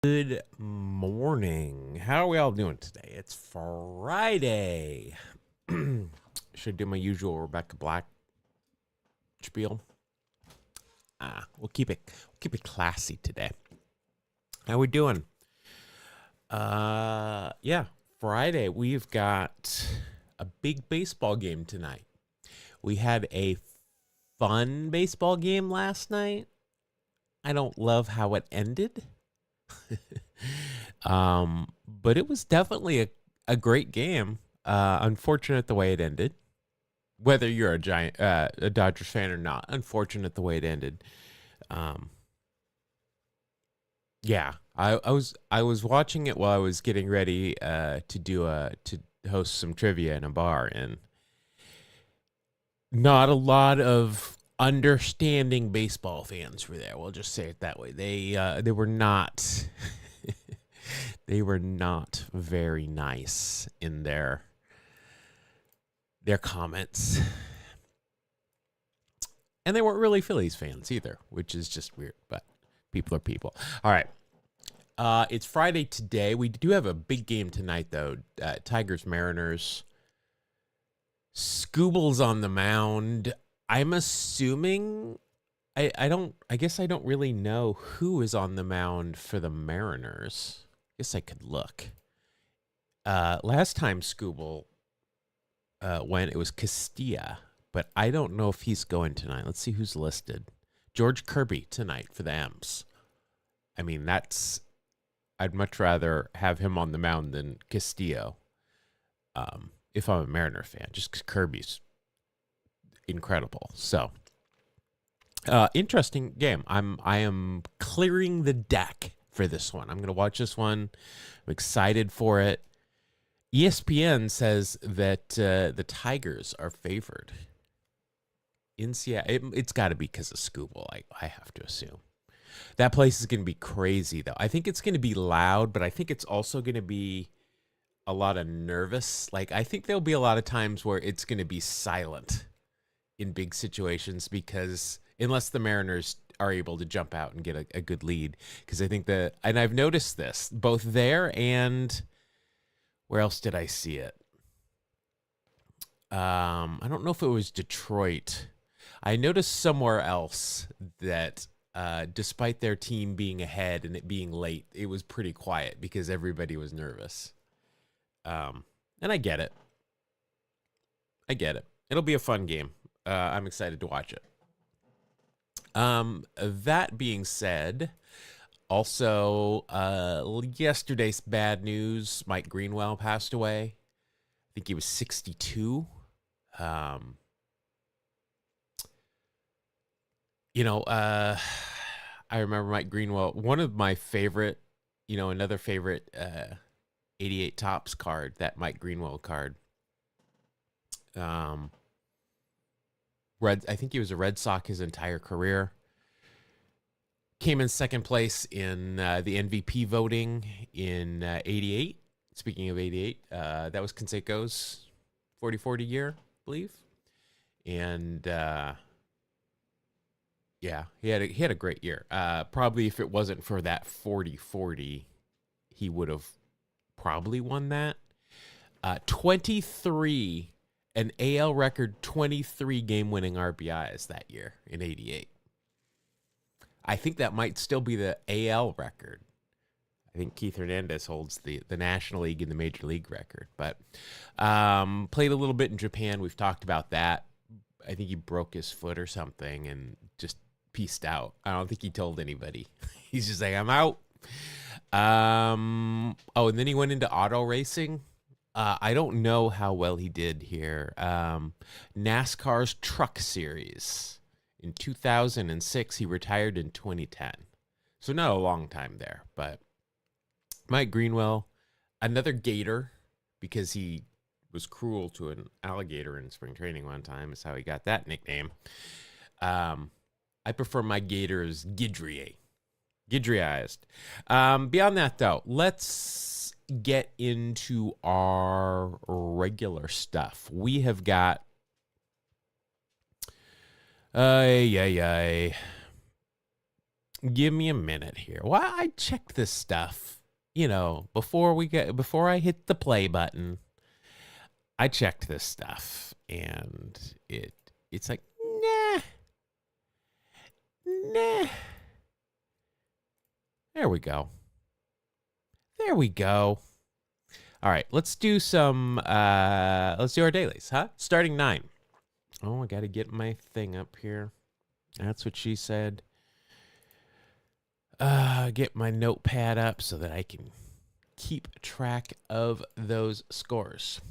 Good morning. How are we all doing today? It's Friday. Should I do my usual Rebecca Black spiel? We'll keep it classy today. How we doing? Yeah, Friday. We've got a big baseball game tonight. We had a fun baseball game last night. I don't love how it ended. But it was definitely a great game. Unfortunate the way it ended. Whether you're a Dodgers fan or not, unfortunate the way it ended. Um, yeah, I was watching it while I was getting ready to host some trivia in a bar, and not a lot of understanding baseball fans were there. We'll just say it that way. They were not they were not very nice in their comments. And they weren't really Phillies fans either, which is just weird, but people are people. All right. It's Friday today. We do have a big game tonight, though. Tigers, Mariners. Scooble's on the mound. I'm assuming I guess I don't really know who is on the mound for the Mariners. Guess I could look. Last time Scooble went, it was Castilla, but I don't know if he's going tonight. Let's see who's listed. George Kirby tonight for the M's. I mean, I'd much rather have him on the mound than Castillo. If I'm a Mariner fan, just because Kirby's incredible. So, interesting game. I am clearing the deck for this one. I'm going to watch this one. I'm excited for it. ESPN says that the Tigers are favored in Seattle. It's got to be because of Scooble. I have to assume that place is going to be crazy, though. I think it's going to be loud, but I think it's also going to be a lot of nervous. Like, I think there'll be a lot of times where it's going to be silent in big situations, because unless the Mariners are able to jump out and get a good lead, because I think and I've noticed this both there and where else did I see it? I don't know if it was Detroit. I noticed somewhere else that despite their team being ahead and it being late, it was pretty quiet because everybody was nervous. And I get it. It'll be a fun game. I'm excited to watch it. That being said, also, yesterday's bad news, Mike Greenwell passed away. I think he was 62. I remember Mike Greenwell, one of my favorite, another favorite 88 Topps card, that Mike Greenwell card. I think he was a Red Sox his entire career. Came in second place in the MVP voting in 88. Speaking of 88, that was Canseco's 40-40 year, I believe. And yeah, he had a great year. Probably if it wasn't for that 40-40, he would have probably won that. 23, an AL record 23 game-winning RBIs that year in 88. I think that might still be the AL record. I think Keith Hernandez holds the National League and the Major League record. But played a little bit in Japan. We've talked about that. I think he broke his foot or something and just peaced out. I don't think he told anybody. He's just like, I'm out. And then he went into auto racing. I don't know how well he did here. NASCAR's Truck Series. In 2006, he retired in 2010. So not a long time there, but Mike Greenwell, another Gator, because he was cruel to an alligator in spring training one time, is how he got that nickname. I prefer my Gators Gidriized. Beyond that, though, let's get into our regular stuff. We have got Give me a minute here. Well, I checked this stuff, before I hit the play button. I checked this stuff, and it's like, nah. There we go. All right, let's do our dailies, huh? Starting 9. Oh, I got to get my thing up here. That's what she said. Get my notepad up so that I can keep track of those scores.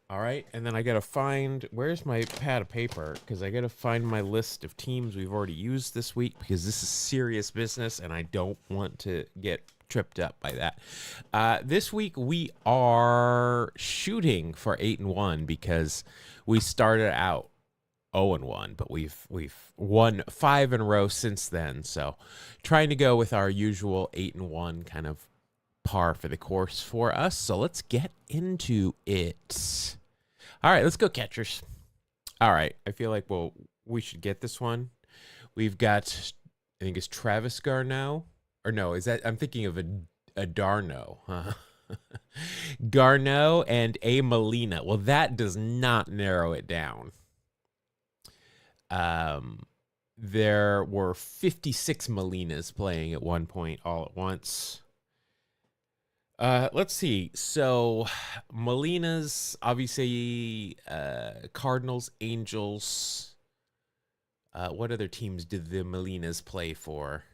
All right, and then I got to find, where's my pad of paper? Because I got to find my list of teams we've already used this week, because this is serious business, and I don't want to get tripped up by that. This week we are shooting for 8-1 because we started out 0-1, but we've won 5 in a row since then. So trying to go with our usual 8-1 kind of par for the course for us. So let's get into it. All right, let's go catchers. All right, I feel like, we should get this one. We've got, I think it's Travis Garneau. Or no, I'm thinking of a Darno. Huh? Garneau and A. Molina. Well, that does not narrow it down. There were 56 Molinas playing at one point all at once. Let's see. So Molinas, obviously, Cardinals, Angels. What other teams did the Molinas play for?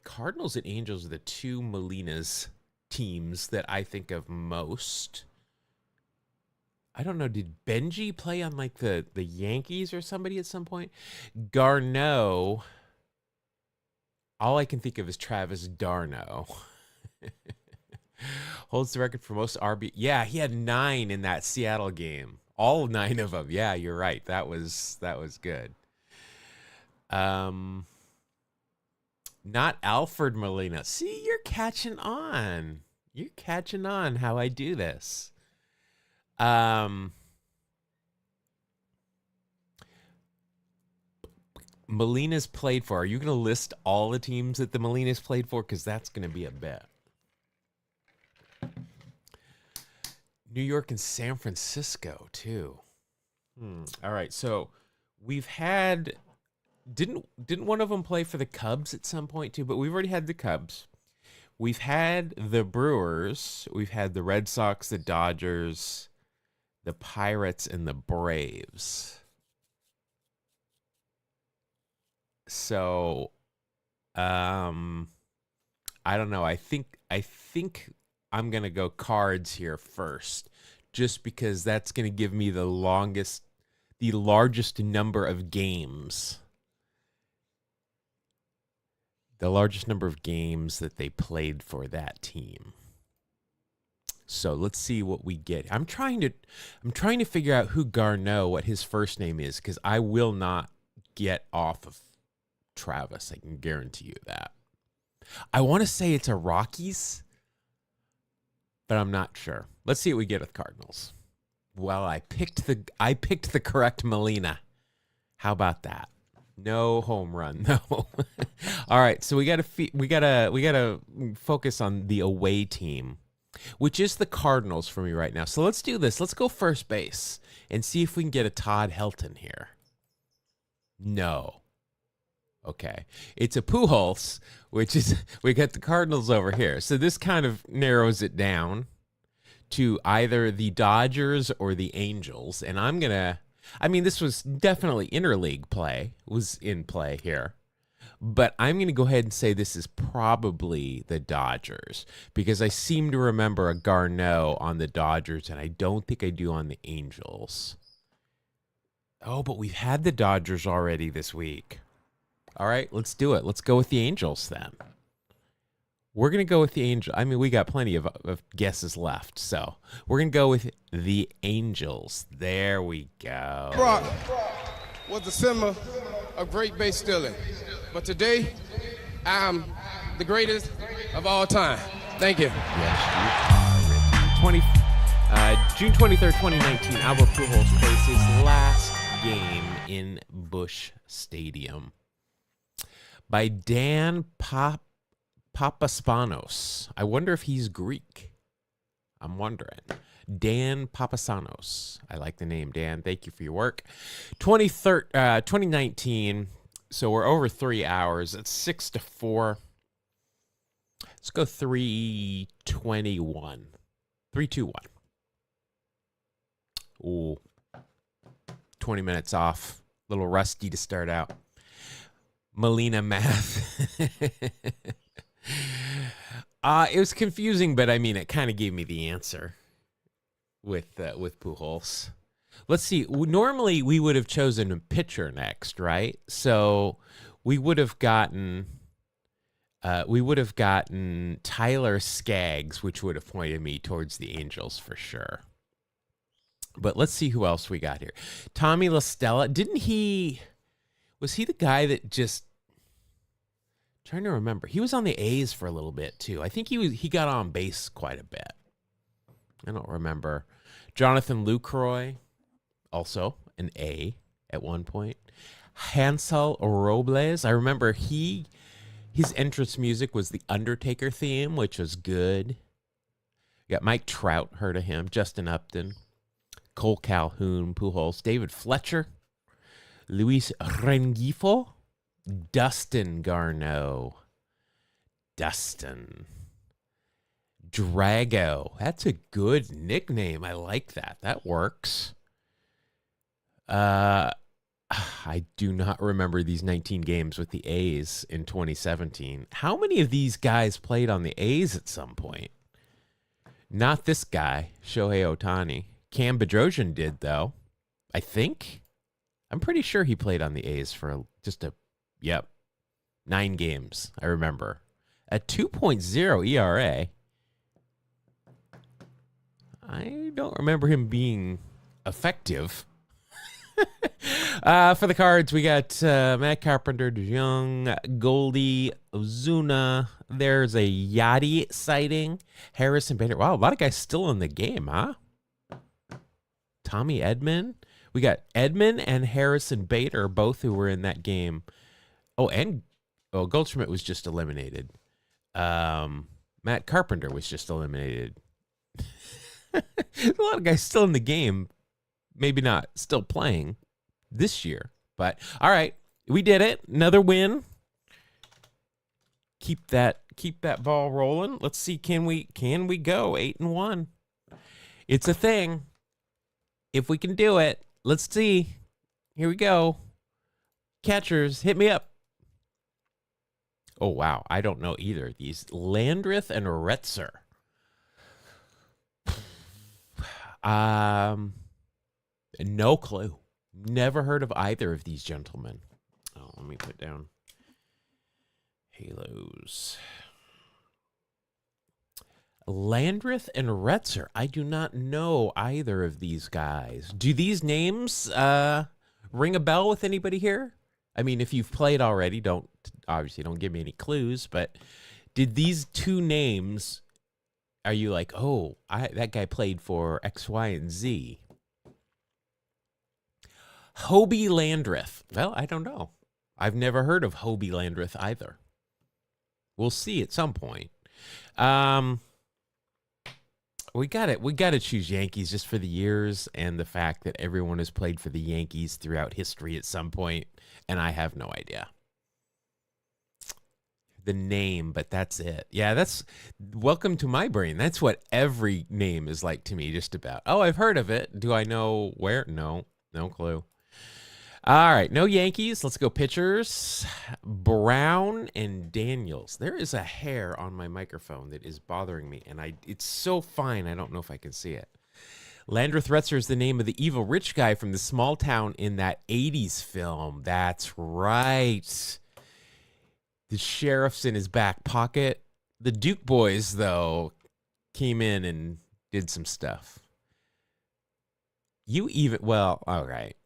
Cardinals and Angels are the two Molinas teams that I think of most. I don't know. Did Benji play on like the Yankees or somebody at some point? Garneau. All I can think of is Travis d'Arnaud. Holds the record for most RB. Yeah, he had 9 in that Seattle game. All 9 of them. Yeah, you're right. That was good. Not Alfred Molina. See, you're catching on. You're catching on how I do this. Molina's played for. Are you going to list all the teams that the Molina's played for? Because that's going to be a bet. New York and San Francisco, too. All right, so we've had... Didn't one of them play for the Cubs at some point, too? But we've already had the Cubs. We've had the Brewers. We've had the Red Sox, the Dodgers, the Pirates, and the Braves. So, I don't know. I think I'm going to go Cards here first, just because that's going to give me the largest number of games. The largest number of games that they played for that team. So let's see what we get. I'm trying to figure out who Garneau, what his first name is, because I will not get off of Travis. I can guarantee you that. I want to say it's a Rockies, but I'm not sure. Let's see what we get with Cardinals. Well, I picked the correct Molina. How about that? No home run, no. All right, so we gotta focus on the away team, which is the Cardinals for me right now. So let's do this. Let's go first base and see if we can get a Todd Helton here. No. Okay, it's a Pujols, which is we got the Cardinals over here. So this kind of narrows it down to either the Dodgers or the Angels, and this was definitely interleague play, was in play here. But I'm going to go ahead and say this is probably the Dodgers, because I seem to remember a Garneau on the Dodgers, and I don't think I do on the Angels. Oh, but we've had the Dodgers already this week. All right, let's do it. Let's go with the Angels then. We're going to go with the Angels. I mean, we got plenty of guesses left, so we're going to go with the Angels. There we go. Brock was the symbol of great base stealing, but today, I'm the greatest of all time. Thank you. Yes, you are. June 23rd, 2019, Albert Pujols plays his last game in Busch Stadium by Dan Papaspanos. I wonder if he's Greek. I'm wondering. Dan Papasanos. I like the name, Dan. Thank you for your work. 2019. So we're over 3 hours. It's 6-4. Let's go 3:21. 3:21. Ooh. 20 minutes off. A little rusty to start out. Molina math. It was confusing, but I mean, it kind of gave me the answer with Pujols. Let's see. Normally, we would have chosen a pitcher next, right? So we would have gotten Tyler Skaggs, which would have pointed me towards the Angels for sure. But let's see who else we got here. Tommy La Stella. Was he the guy that just, trying to remember. He was on the A's for a little bit too. I think he got on base quite a bit. I don't remember. Jonathan Lucroy, also an A at one point. Hansel Robles. I remember his entrance music was the Undertaker theme, which was good. You got Mike Trout, heard of him. Justin Upton. Cole Calhoun, Pujols. David Fletcher. Luis Rengifo. Dustin Garneau. Dustin. Drago. That's a good nickname. I like that. That works. I do not remember these 19 games with the A's in 2017. How many of these guys played on the A's at some point? Not this guy, Shohei Ohtani. Cam Bedrosian did, though. I think. I'm pretty sure he played on the A's for 9 games, I remember. A 2.0 ERA. I don't remember him being effective. For the Cards, we got Matt Carpenter, DeJong, Goldie, Ozuna. There's a Yachty sighting. Harrison Bader. Wow, a lot of guys still in the game, huh? Tommy Edman. We got Edman and Harrison Bader, both who were in that game. Goldschmidt was just eliminated. Matt Carpenter was just eliminated. There's a lot of guys still in the game. Maybe not still playing this year. But all right, we did it. Another win. Keep that ball rolling. Let's see, can we go 8-1? It's a thing. If we can do it, let's see. Here we go. Catchers, hit me up. Oh wow, I don't know either of these. Landreth and Retzer. No clue. Never heard of either of these gentlemen. Oh, let me put down Halos. Landreth and Retzer. I do not know either of these guys. Do these names ring a bell with anybody here? I mean, if you've played already, don't give me any clues, but did these two names, are you like, oh, that guy played for X, Y, and Z? Hobie Landreth. Well, I don't know. I've never heard of Hobie Landreth either. We'll see at some point. We got it. We got to choose Yankees just for the years and the fact that everyone has played for the Yankees throughout history at some point, and I have no idea the name, but that's it. Yeah, that's welcome to my brain. That's what every name is like to me, just about. Oh, I've heard of it. Do I know where? No clue. All right, no Yankees. Let's go pitchers. Brown and Daniels. There is a hair on my microphone that is bothering me, and it's so fine, I don't know if I can see it. Landreth Retzer is the name of the evil rich guy from the small town in that 80s film. That's right. The sheriff's in his back pocket. The Duke boys, though, came in and did some stuff. All right.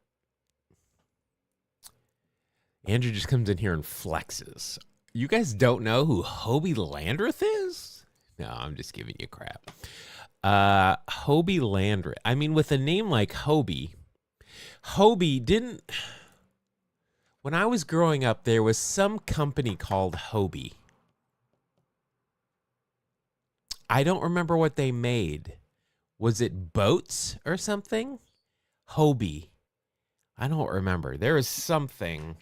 Andrew just comes in here and flexes. You guys don't know who Hobie Landreth is? No, I'm just giving you crap. Hobie Landreth. I mean, with a name like Hobie, Hobie didn't. When I was growing up, there was some company called Hobie. I don't remember what they made. Was it boats or something? Hobie. I don't remember. There is something.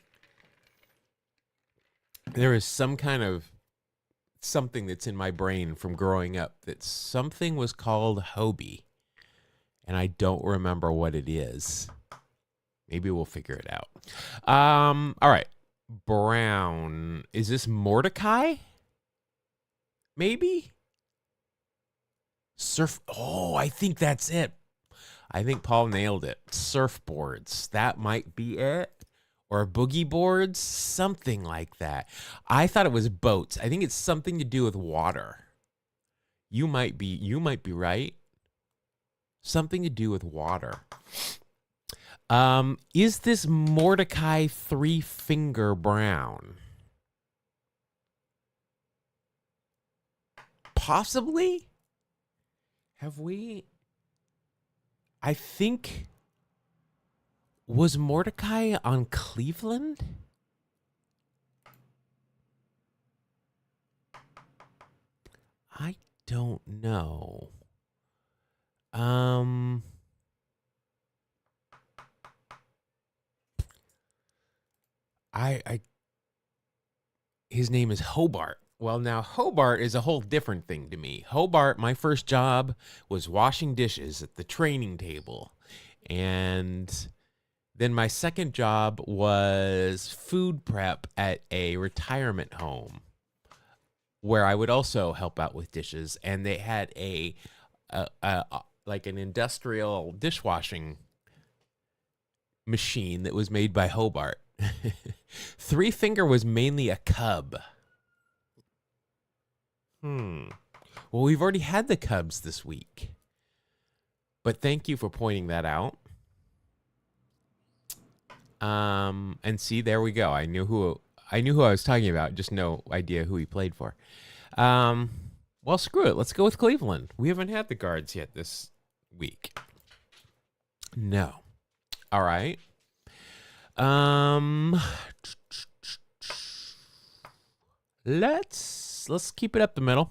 There is some kind of something that's in my brain from growing up that something was called Hobie. And I don't remember what it is. Maybe we'll figure it out. All right. Brown. Is this Mordecai? Maybe? Oh, I think that's it. I think Paul nailed it. Surfboards. That might be it. Or boogie boards. Something like that. I thought it was boats. I think it's something to do with water. You might be right. Something to do with water. Is this Mordecai Three Finger Brown? Possibly? Have we? I think. Was Mordecai on Cleveland? I don't know. His name is Hobart. Well, now Hobart is a whole different thing to me. Hobart, my first job was washing dishes at the training table. And then my second job was food prep at a retirement home where I would also help out with dishes. And they had like an industrial dishwashing machine that was made by Hobart. Three Finger was mainly a cub. Well, we've already had the Cubs this week. But thank you for pointing that out. And see, there we go. I knew who I was talking about, just no idea who he played for. Well, screw it. Let's go with Cleveland. We haven't had the Guards yet this week. No. All right. Let's keep it up the middle.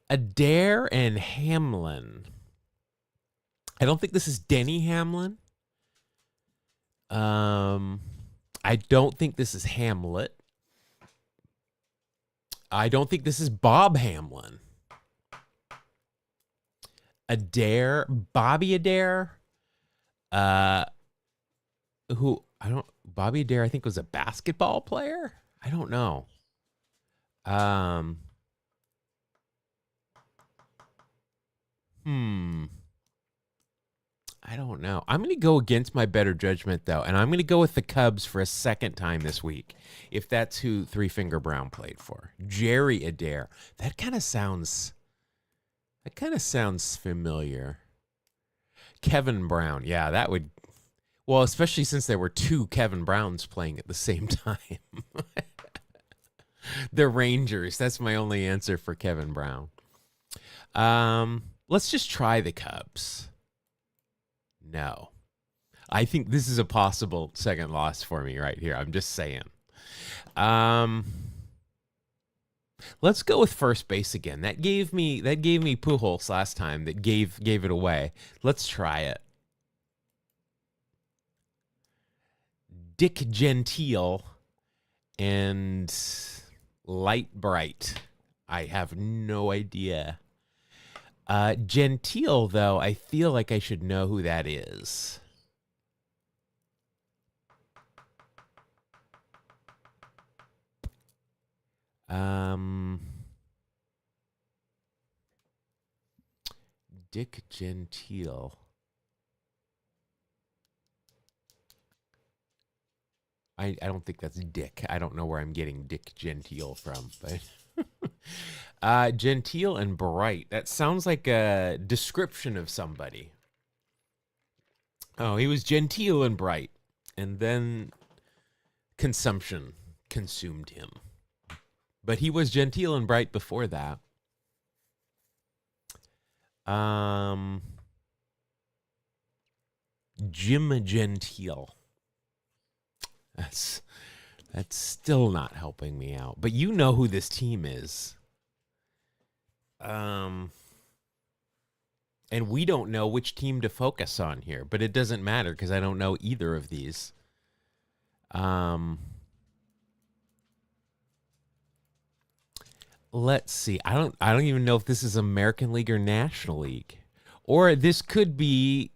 Adair and Hamlin. I don't think this is Denny Hamlin. I don't think this is Hamlet. I don't think this is Bob Hamlin. Adair, Bobby Adair. Bobby Adair, I think, was a basketball player. I don't know. I don't know. I'm going to go against my better judgment, though, and I'm going to go with the Cubs for a second time this week, if that's who Three Finger Brown played for. Jerry Adair. That kind of sounds familiar. Kevin Brown. Yeah, that would. Well, especially since there were two Kevin Browns playing at the same time. The Rangers. That's my only answer for Kevin Brown. Let's just try the Cubs. No. I think this is a possible second loss for me right here. I'm just saying. Let's go with first base again. That gave me Pujols last time. That gave it away. Let's try it. Dick Gentile and Light Bright. I have no idea. Gentile, though, I feel like I should know who that is. Dick Gentile. I don't think that's Dick. I don't know where I'm getting Dick Gentile from, but Gentile and Bright. That sounds like a description of somebody. Oh, he was genteel and bright, and then consumption consumed him. But he was genteel and bright before that. Jim Gentile. That's still not helping me out. But you know who this team is. And we don't know which team to focus on here, but it doesn't matter because I don't know either of these. Let's see. I don't even know if this is American League or National League. Or this could be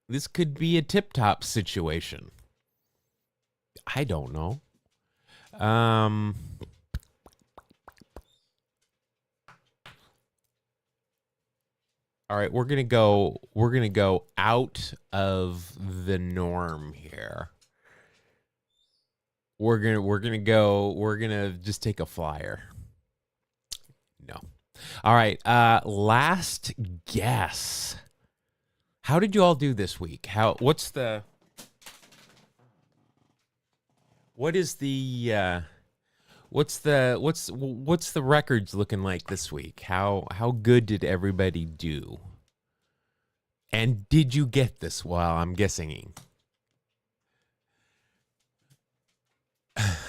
a tip-top situation. I don't know. All right, we're gonna go out of the norm here. We're gonna just take a flyer. No. All right, last guess. How did you all do this week? What's the records looking like this week? How good did everybody do? And did you get this while I'm guessing?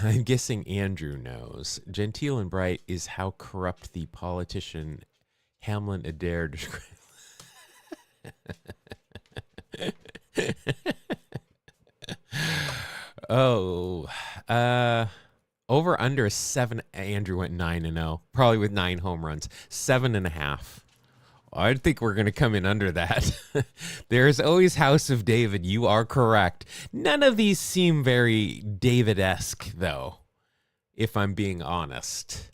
I'm guessing Andrew knows. Gentile and bright is how corrupt the politician Hamlin Adair described. Over under 7. Andrew went 9-0, probably with 9 home runs. 7.5. I think we're going to come in under that. There's always House of David. You are correct. None of these seem very David-esque, though, if I'm being honest.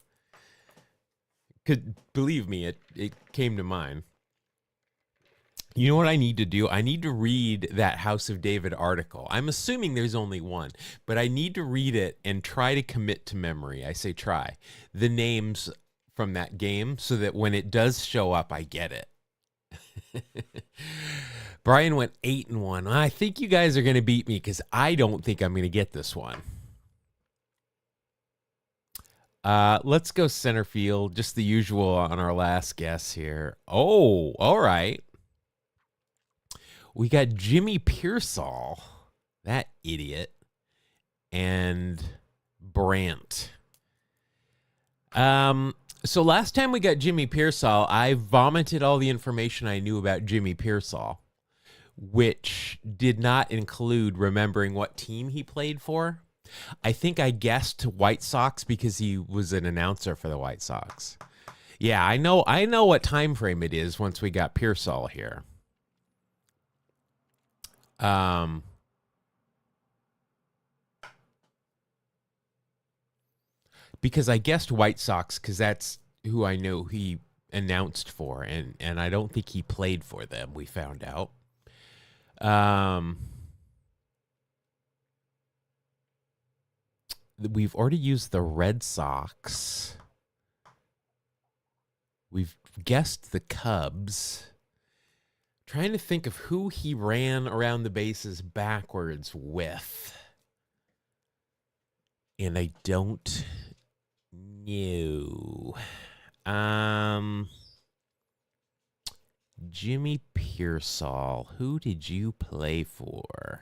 Believe me, it came to mind. You know what I need to do? I need to read that House of David article. I'm assuming there's only one, but I need to read it and try to commit to memory. I say try. The names from that game so that when it does show up, I get it. Brian went 8-1. I think you guys are going to beat me because I don't think I'm going to get this one. Let's go center field. Just the usual on our last guess here. Oh, all right. We got Jimmy Pearsall, that idiot, and Brandt. So last time we got Jimmy Pearsall, I vomited all the information I knew about Jimmy Pearsall, which did not include remembering what team he played for. I think I guessed White Sox because he was an announcer for the White Sox. Yeah, I know what time frame it is once we got Pearsall here. Because I guessed White Sox because that's who I know he announced for, and I don't think he played for them, we found out. We've already used the Red Sox. We've guessed the Cubs. Trying to think of who he ran around the bases backwards with. And I don't know. Jimmy Pearsall, who did you play for?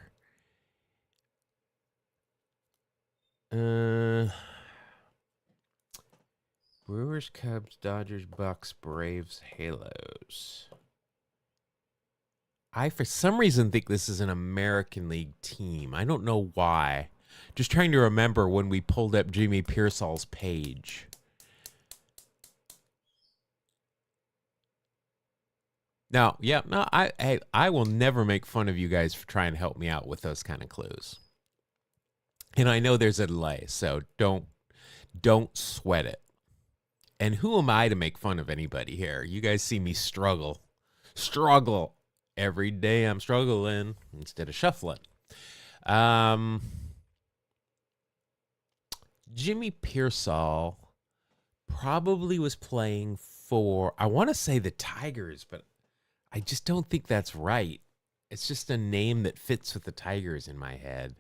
Brewers, Cubs, Dodgers, Bucks, Braves, Halos. I, for some reason, think this is an American League team. I don't know why. Just trying to remember when we pulled up Jimmy Pearsall's page. I will never make fun of you guys for trying to help me out with those kind of clues. And I know there's a delay, so don't sweat it. And who am I to make fun of anybody here? You guys see me struggle. Every day I'm struggling instead of shuffling. Jimmy Pearsall probably was playing for, I want to say the Tigers, but I just don't think that's right. It's just a name that fits with the Tigers in my head.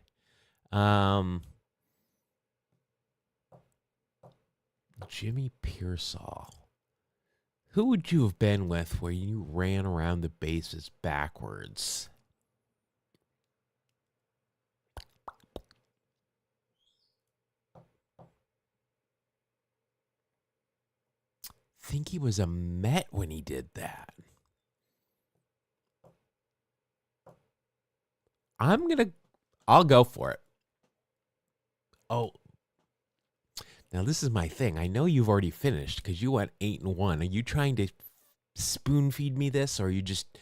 Jimmy Pearsall. Who would you have been with where you ran around the bases backwards? think he was a Met when he did that. I'll go for it. Oh, now this is my thing. I know you've already finished because you went 8-1. Are you trying to spoon feed me this, or are you just...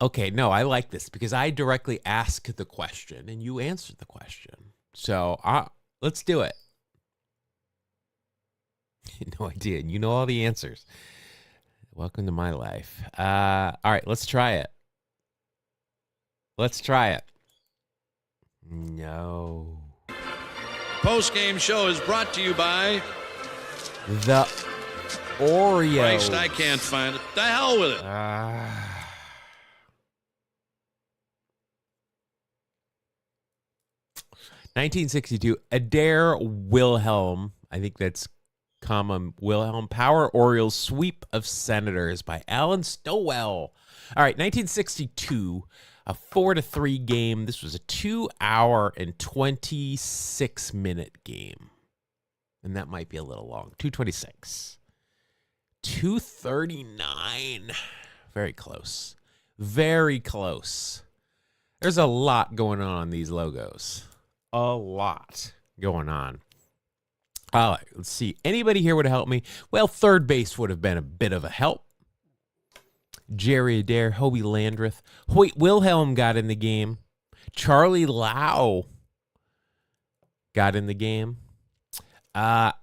Okay, no, I like this because I directly ask the question and you answer the question. So let's do it. No idea. You know all the answers. Welcome to my life. All right, let's try it. Let's try it. No. Post-game show is brought to you by The Oreo. Christ, I can't find it. The hell with it. 1962, Adair Wilhelm. I think that's comma Wilhelm. Power Orioles sweep of Senators by Alan Stowell. All right, 1962, a 4-3 game. This was a 2-hour and 26-minute game. And that might be a little long. 2:26. 2:39. Very close. Very close. There's a lot going on these logos. A lot going on. All right, let's see. Anybody here would help me? Well, third base would have been a bit of a help. Jerry Adair, Hobie Landreth. Hoyt Wilhelm got in the game. Charlie Lau got in the game. I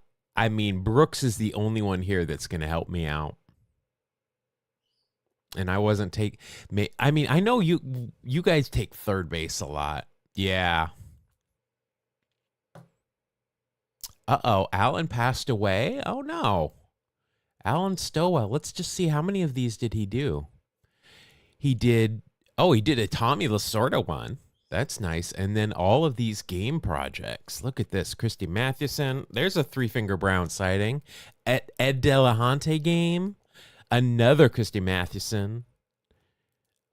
mean, Brooks is the only one here that's going to help me out. And I wasn't I mean, I know you guys take third base a lot. Yeah. Uh-oh, Alan passed away? Oh, no. Alan Stowell. Let's just see, how many of these did he do? He did a Tommy Lasorda one. That's nice. And then all of these game projects. Look at this. Christy Mathewson. There's a Three-Finger Brown sighting. Ed Delahunty game. Another Christy Mathewson.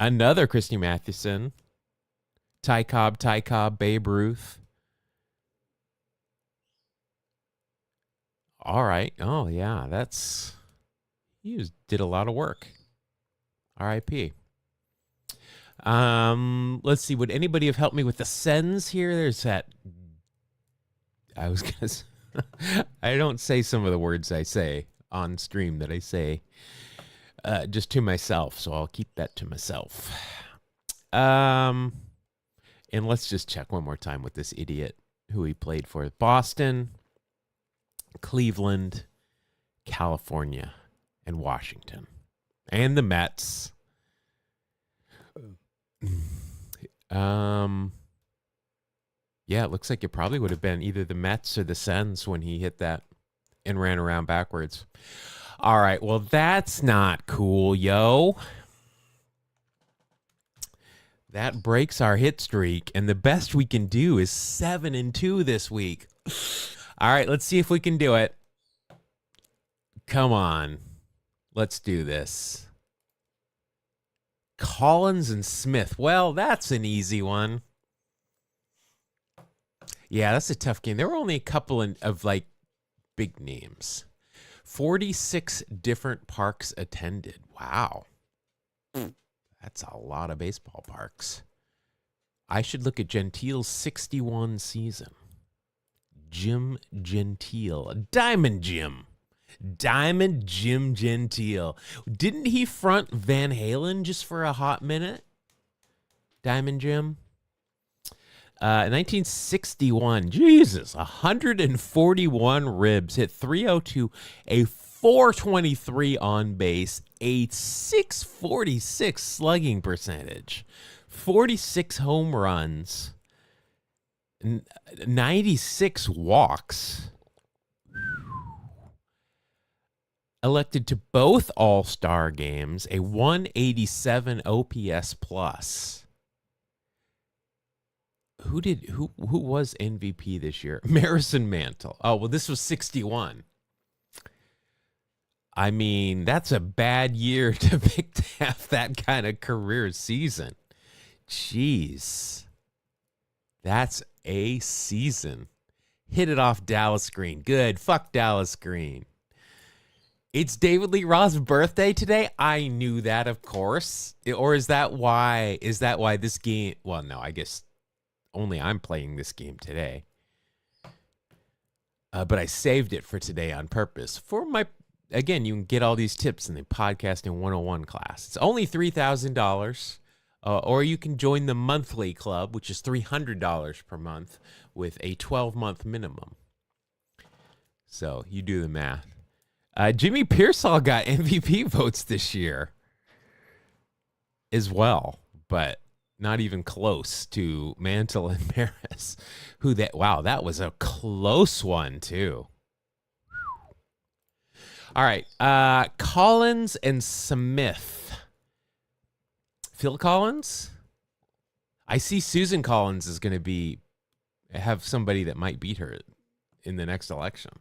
Another Christy Mathewson. Ty Cobb, Babe Ruth. All right. Oh, yeah. He did a lot of work. R.I.P. Let's see. Would anybody have helped me with the sends here? There's that. I was going to I don't say some of the words I say on stream that I say just to myself, so I'll keep that to myself. And let's just check one more time with this idiot who he played for. Boston, Cleveland, California, and Washington. And the Mets. Yeah, it looks like it probably would have been either the Mets or the Sens when he hit that and ran around backwards. All right, well, that's not cool, yo. That breaks our hit streak, and the best we can do is 7-2 this week. All right, let's see if we can do it. Come on. Let's do this. Collins and Smith. Well, that's an easy one. Yeah, that's a tough game. There were only a couple of like big names. 46 different parks attended. Wow. That's a lot of baseball parks. I should look at Gentile's 61 season. Jim Gentile. Diamond Jim Gentile. Didn't he front Van Halen just for a hot minute? Diamond Jim. 1961. Jesus, 141 ribs. Hit 302, a 423 on base, a 646 slugging percentage, 46 home runs, 96 walks. Elected to both All-Star games, a 187 OPS plus. Who was MVP this year? Marison Mantle. Oh, well, this was 61. I mean, that's a bad year to pick to have that kind of career season. Jeez. That's a season. Hit it off, Dallas Green. Good. Fuck Dallas Green. It's David Lee Roth's birthday today. I knew that, of course. Or is that why this game? Well, no, I guess only I'm playing this game today. But I saved it for today on purpose. Again, you can get all these tips in the Podcasting 101 class. It's only $3,000. Or you can join the monthly club, which is $300 per month with a 12-month minimum. So you do the math. Jimmy Pearsall got MVP votes this year as well, but not even close to Mantle and Maris. That was a close one too. All right, Collins and Smith. Phil Collins? I see Susan Collins is going to have somebody that might beat her in the next election.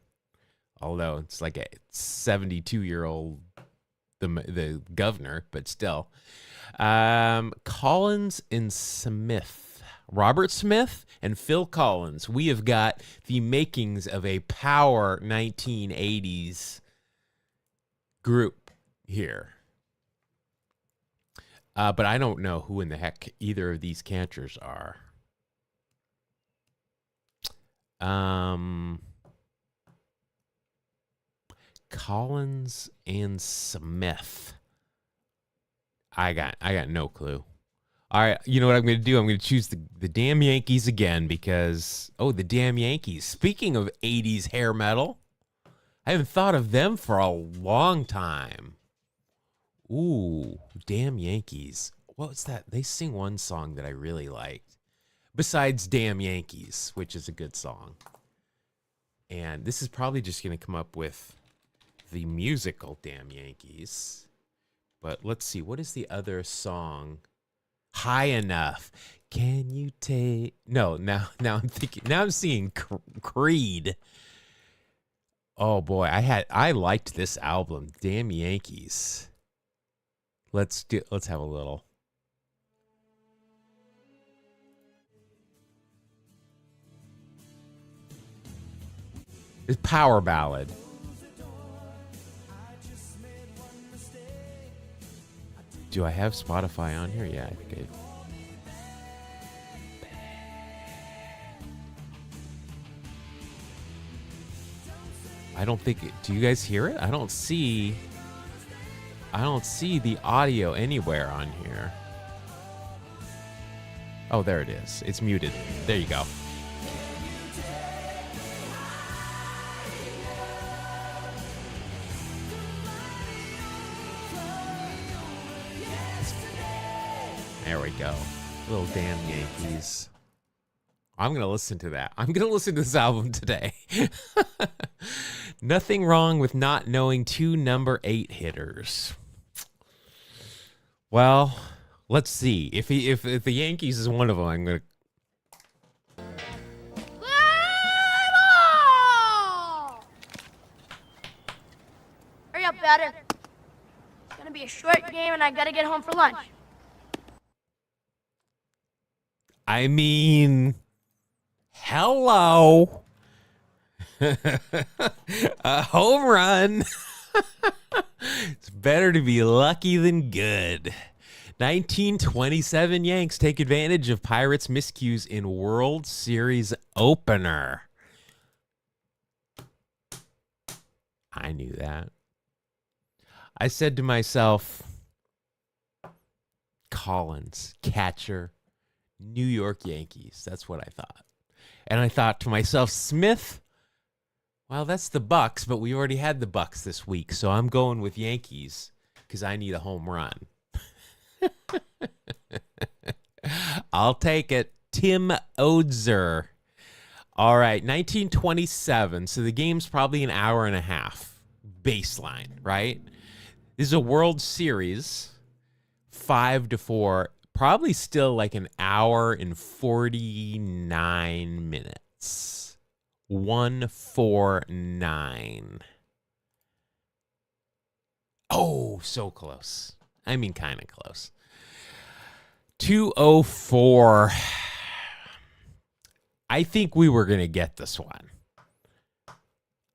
Although it's like a 72-year-old, the governor, but still. Collins and Smith. Robert Smith and Phil Collins. We have got the makings of a power 1980s group here. But I don't know who in the heck either of these canters are. Collins and Smith. I got no clue. All right, you know what I'm going to do? I'm going to choose the damn Yankees again because, the damn Yankees. Speaking of 80s hair metal, I haven't thought of them for a long time. Ooh, damn Yankees. What was that? They sing one song that I really liked. Besides Damn Yankees, which is a good song. And this is probably just going to come up with the musical Damn Yankees. But let's see. What is the other song? High Enough. Can you take... No, now I'm thinking... Now I'm seeing Creed. Oh, boy. I liked this album. Damn Yankees. Let's have a little. It's power ballad. Do I have Spotify on here? Yeah, I think I don't think do you guys hear it? I don't see the audio anywhere on here. Oh, there it is. It's muted. There you go. There we go. Little damn Yankees. I'm going to listen to that. I'm going to listen to this album today. Nothing wrong with not knowing two number 8 hitters. Well, let's see. If the Yankees is one of them, I'm going to... Hurry up, batter. It's going to be a short game, and I got to get home for lunch. I mean, hello. A home run. It's better to be lucky than good. 1927 Yanks take advantage of Pirates' miscues in World Series opener. I knew that. I said to myself, Collins, catcher, New York Yankees. That's what I thought. And I thought to myself, Smith, well, that's the Bucks, but we already had the Bucks this week, so I'm going with Yankees because I need a home run. I'll take it. Tim Oetzer. All right, 1927. So the game's probably an hour and a half baseline, right? This is a World Series, 5-4. Probably still like an hour and 49 minutes. 149. Oh, so close. I mean, kind of close. 204. I think we were going to get this one.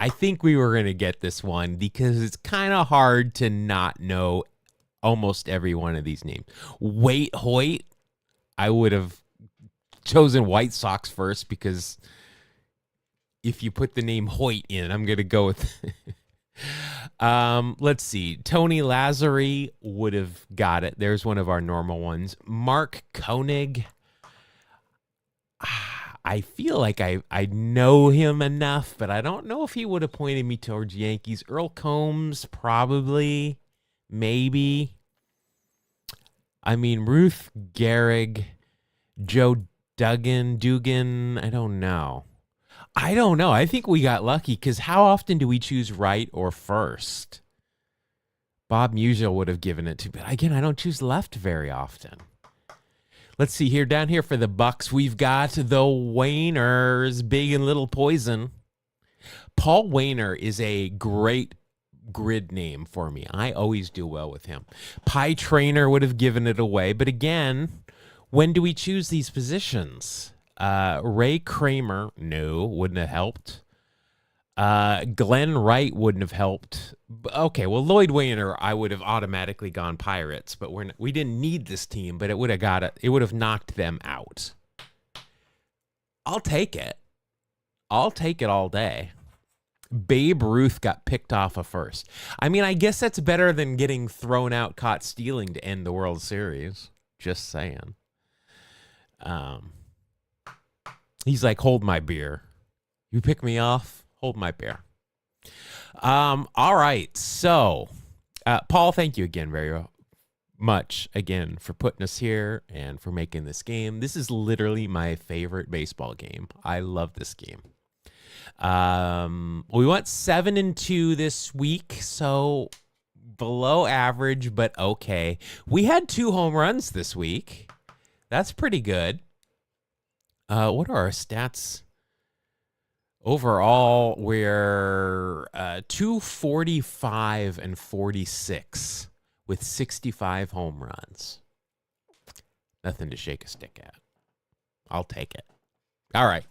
I think we were going to get this one because it's kind of hard to not know almost every one of these names. Waite Hoyt, I would have chosen White Sox first because if you put the name Hoyt in, I'm going to go with... Let's see. Tony Lazzari would have got it. There's one of our normal ones. Mark Koenig. I feel like I know him enough, but I don't know if he would have pointed me towards Yankees. Earl Combs, probably, maybe. I mean, Ruth Gehrig, Joe Dugan, I don't know. I think we got lucky because how often do we choose right or first? Bob Musial would have given it to, but again, I don't choose left very often. Let's see here. Down here for the Bucks, we've got the Wainers, Big and Little Poison. Paul Wainer is a great grid name for me. I always do well with him. Pie Trainer would have given it away, but again, when do we choose these positions? Ray Kramer, no, wouldn't have helped. Glenn Wright wouldn't have helped. Okay, well, Lloyd Wainer, I would have automatically gone Pirates, but we didn't need this team, but it would have got it. It would have knocked them out. I'll take it. I'll take it all day. Babe Ruth got picked off a first. I mean, I guess that's better than getting thrown out, caught stealing to end the World Series. Just saying. He's like, hold my beer. You pick me off, hold my beer. All right. So, Paul, thank you again very much again for putting us here and for making this game. This is literally my favorite baseball game. I love this game. We went 7-2 this week, so below average, but okay. We had 2 home runs this week. That's pretty good. What are our stats? Overall, we're 245 and 46 with 65 home runs. Nothing to shake a stick at. I'll take it. All right.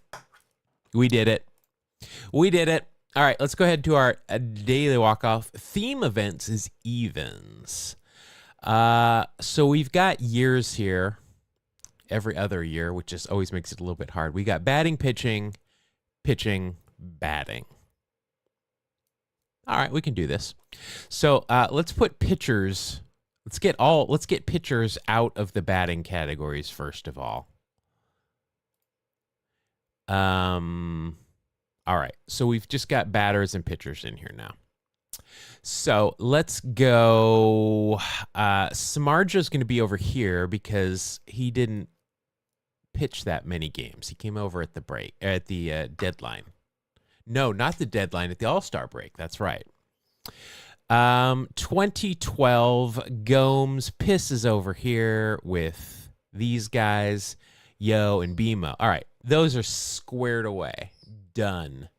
We did it. We did it. All right, let's go ahead to our daily walk-off. Theme events is evens. So we've got years here. Every other year, which just always makes it a little bit hard. We got batting, pitching, batting. All right, we can do this. So let's put pitchers. Let's get pitchers out of the batting categories first of all. All right, so we've just got batters and pitchers in here now. So let's go. Samardzij's going to be over here because he didn't pitch that many games. He came over at the break, at the deadline. No, not the deadline, at the All-Star break. That's right. 2012, Gomes. Piss is over here with these guys, Yo and Bimo. All right, those are squared away. Done.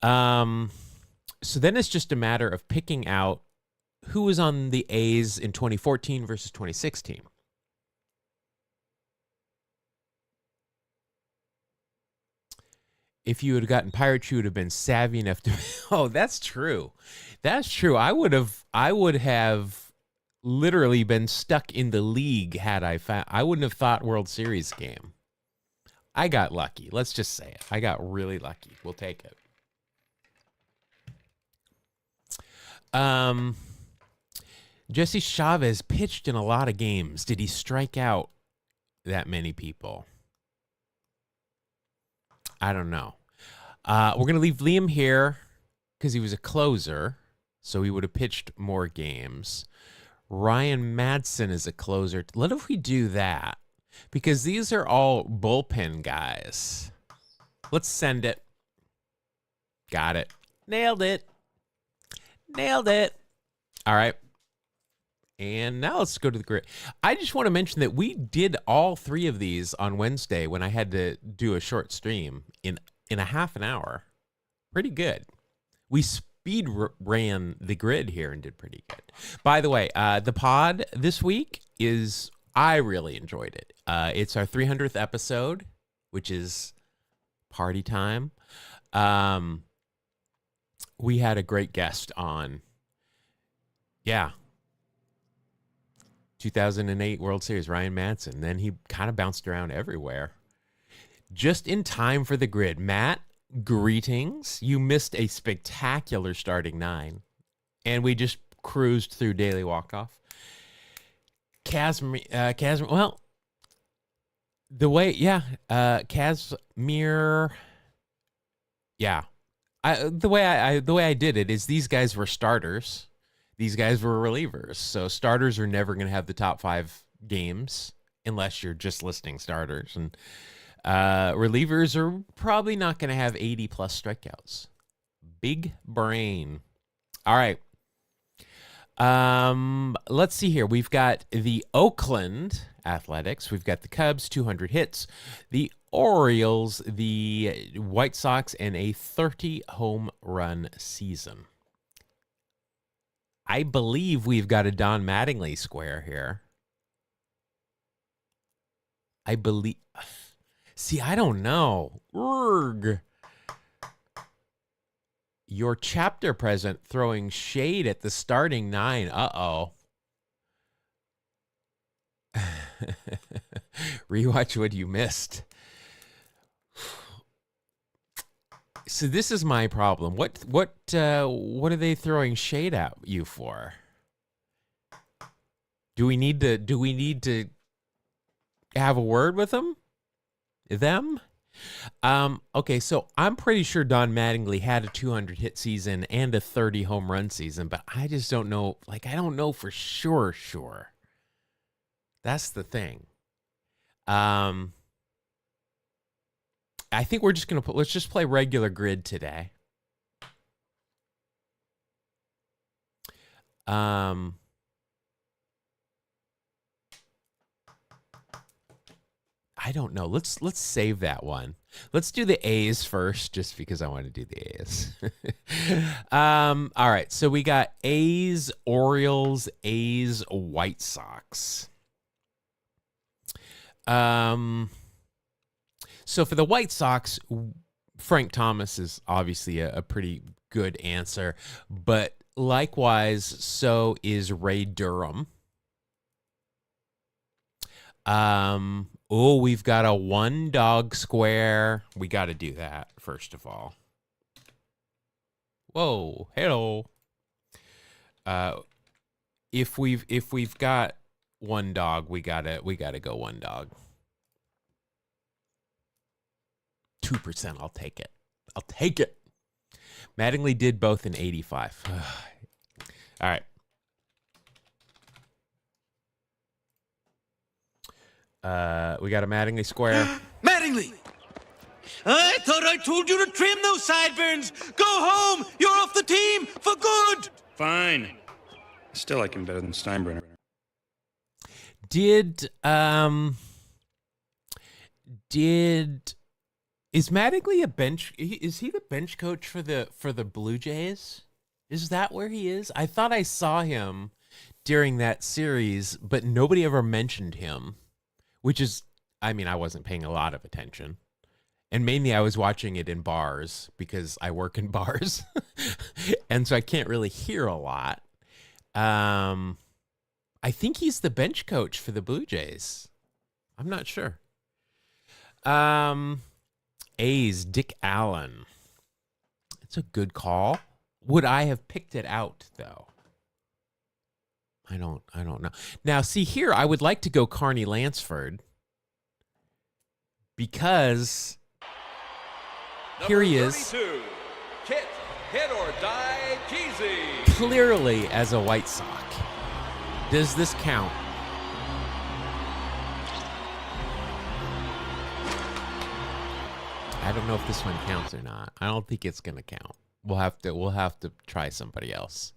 So then it's just a matter of picking out who was on the A's in 2014 versus 2016. If you had gotten Pirates, you would have been savvy enough to. Oh, that's true. That's true. I would have literally been stuck in the league had I found. I wouldn't have thought World Series game. I got lucky. Let's just say it. I got really lucky. We'll take it. Jesse Chavez pitched in a lot of games. Did he strike out that many people? I don't know. We're going to leave Liam here because he was a closer, so he would have pitched more games. Ryan Madsen is a closer. What if we do that? Because these are all bullpen guys. Let's send it. Got it. Nailed it. Nailed it. All right. And now let's go to the grid. I just want to mention that we did all 3 of these on Wednesday when I had to do a short stream in a half an hour. Pretty good. We speed ran the grid here and did pretty good. By the way, the pod this week is, I really enjoyed it. It's our 300th episode, which is party time. we had a great guest on. Yeah. 2008 World Series, Ryan Madson. Then he kind of bounced around everywhere. Just in time for the grid. Matt, greetings. You missed a spectacular starting 9. And we just cruised through daily walk-off. Casimir, well, Casimir, yeah. The way I did it is these guys were starters. These guys were relievers. So starters are never going to have the top 5 games unless you're just listing starters. And relievers are probably not going to have 80 plus strikeouts. Big brain. All right. Let's see here. We've got the Oakland Athletics. We've got the Cubs, 200 hits. The Orioles, the White Sox, and a 30 home run season. I believe we've got a Don Mattingly square here. I believe. See, I don't know. Urgh. Your chapter president throwing shade at the starting 9. Uh-oh. Rewatch what you missed. So this is my problem. What are they throwing shade at you for? Do we need to have a word with them? Okay, so I'm pretty sure Don Mattingly had a 200 hit season and a 30 home run season, but I just don't know. Like, I don't know for sure. That's the thing. I think we're just going to let's just play regular grid today. I don't know. Let's save that one. Let's do the A's first, just because I want to do the A's. All right. So we got A's, Orioles, A's, White Sox. So for the White Sox, Frank Thomas is obviously a pretty good answer, but likewise, so is Ray Durham. Oh, we've got a 1 dog square. We got to do that first of all. Whoa, hello. If we've got 1 dog, we gotta go 1 dog. 2%. I'll take it. Mattingly did both in 85. All right. We got a Mattingly square. Mattingly! I thought I told you to trim those sideburns. Go home. You're off the team for good. Fine. Still like him better than Steinbrenner. Is Mattingly a bench? Is he the bench coach for the Blue Jays? Is that where he is? I thought I saw him during that series, but nobody ever mentioned him, which is, I mean, I wasn't paying a lot of attention. And mainly I was watching it in bars because I work in bars. And so I can't really hear a lot. I think he's the bench coach for the Blue Jays. I'm not sure. A's, Dick Allen. It's a good call. Would I have picked it out, though? I don't know. Now, see here, I would like to go Carney Lansford because here he is. 32, Kit, hit or die, Kesey. Clearly as a White Sox. Does this count? I don't know if this one counts or not. I don't think it's going to count. We'll have to try somebody else.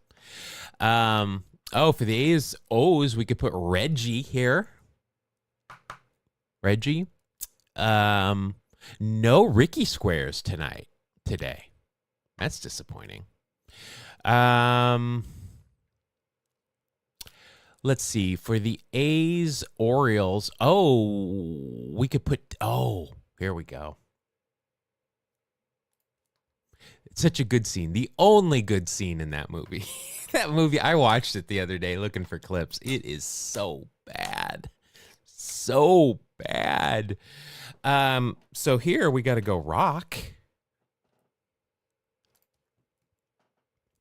For the A's, O's, we could put Reggie here. Reggie. No Ricky squares today. That's disappointing. Let's see. For the A's, Orioles, we could put, here we go. Such a good scene. The only good scene in that movie. That movie, I watched it the other day looking for clips. It is so bad. So bad. So here we got to go Rock.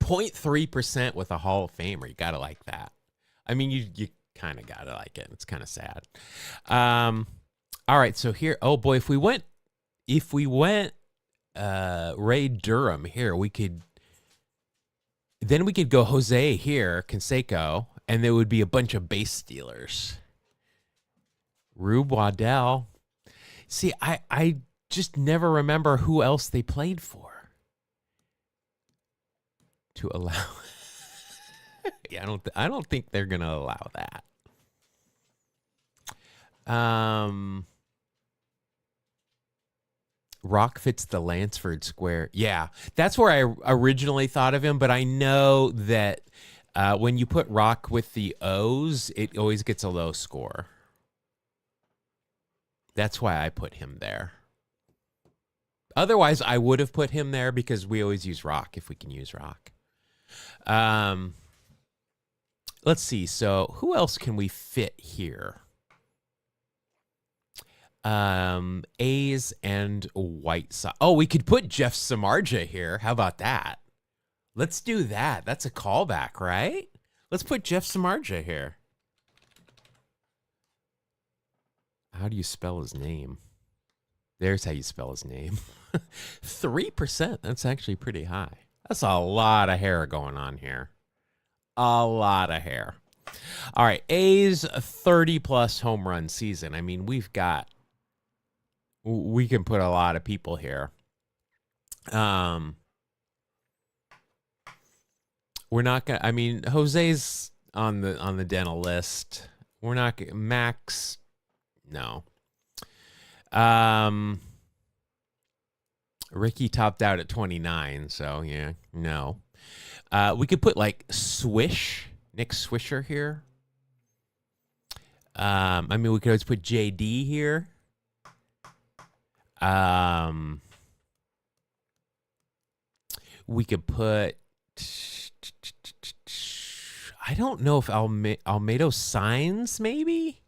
0.3% with a Hall of Famer. You got to like that. I mean, you kind of got to like it. It's kind of sad. All right, so here, oh boy, if we went Ray Durham here, we could go Jose here, Canseco, and there would be a bunch of base stealers. Rube Waddell. See, I just never remember who else they played for. To allow, yeah, I don't think they're gonna allow that. Rock fits the Lansford Square. Yeah, that's where I originally thought of him, but I know that when you put Rock with the O's, it always gets a low score. That's why I put him there. Otherwise, I would have put him there because we always use Rock if we can use Rock. Let's see. So who else can we fit here? A's and White Sox. Oh, we could put Jeff Samardzija here. How about that? Let's do that. That's a callback, right? Let's put Jeff Samardzija here. How do you spell his name? There's how you spell his name. 3%. That's actually pretty high. That's a lot of hair going on here. A lot of hair. All right. A's 30-plus home run season. I mean, we can put a lot of people here. We're not going to, I mean, Jose's on the dental list. We're not going Max. No. Ricky topped out at 29, so yeah, no. We could put like Swish, Nick Swisher here. I mean, we could always put JD here. We could put. I don't know if Almedo signs, maybe.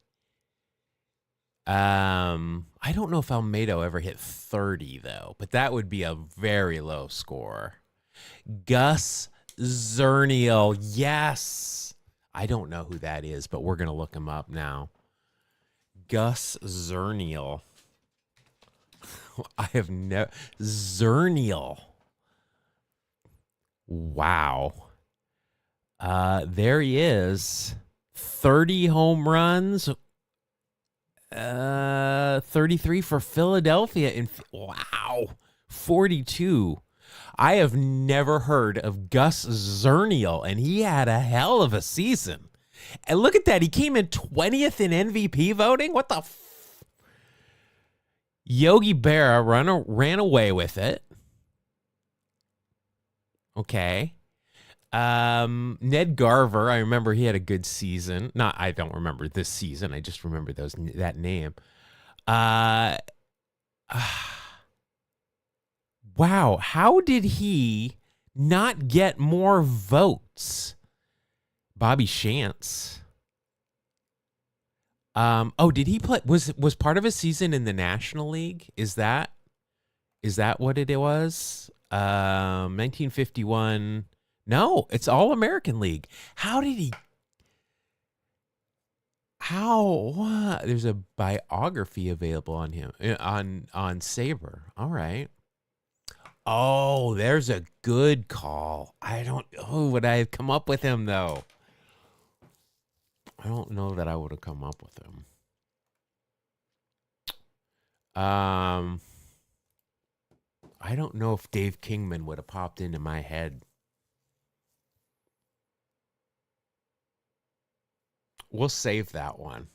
I don't know if Almedo ever hit 30 though, but that would be a very low score. Gus Zernial, yes. I don't know who that is, but we're gonna look him up now. Gus Zernial. I have no Zernial. Wow. There he is. 30 home runs. 33 for Philadelphia. Wow. 42. I have never heard of Gus Zernial, and he had a hell of a season. And look at that. He came in 20th in MVP voting. What the Yogi Berra ran away with it. Okay. Ned Garver, I remember he had a good season. I don't remember this season. I just remember that name. Wow, how did he not get more votes? Bobby Shantz. Oh, did he play? Was part of his season in the National League? Is that what it was? 1951. No, it's All American League. How did he? How? There's a biography available on him on Saber. All right. Oh, there's a good call. Would I have come up with him though? I don't know that I would have come up with him. I don't know if Dave Kingman would have popped into my head. We'll save that one.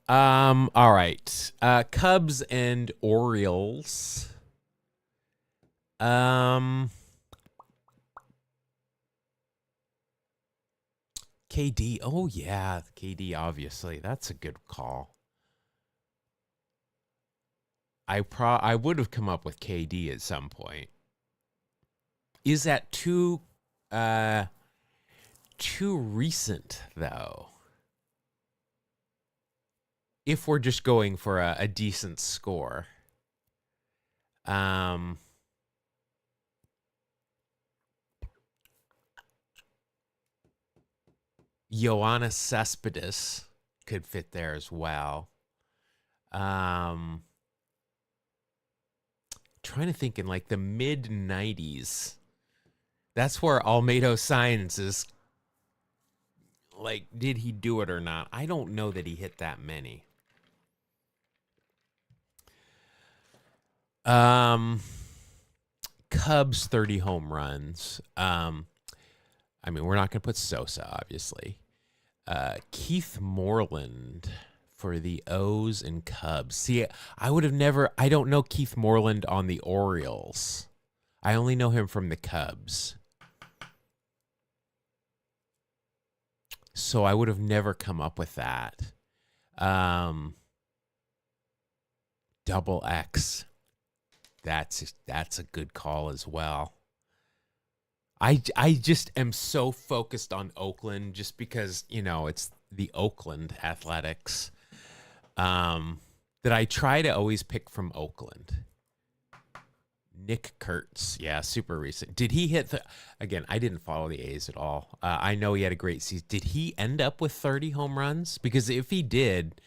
All right. Cubs and Orioles. KD. Oh yeah, KD obviously. That's a good call. I would have come up with KD at some point. Is that too recent though? If we're just going for a decent score. Ioannis Cespedes could fit there as well. Trying to think in like the mid 90s. That's where Almeida Science is. Like, did he do it or not? I don't know that he hit that many. Cubs 30 home runs. I mean, we're not going to put Sosa, obviously. Keith Moreland for the O's and Cubs. See, I don't know Keith Moreland on the Orioles. I only know him from the Cubs. So I would have never come up with that. Double X. That's a good call as well. I just am so focused on Oakland just because, it's the Oakland Athletics that I try to always pick from Oakland. Nick Kurtz. Yeah, super recent. Did he hit again, I didn't follow the A's at all. I know he had a great season. Did he end up with 30 home runs? Because if he did,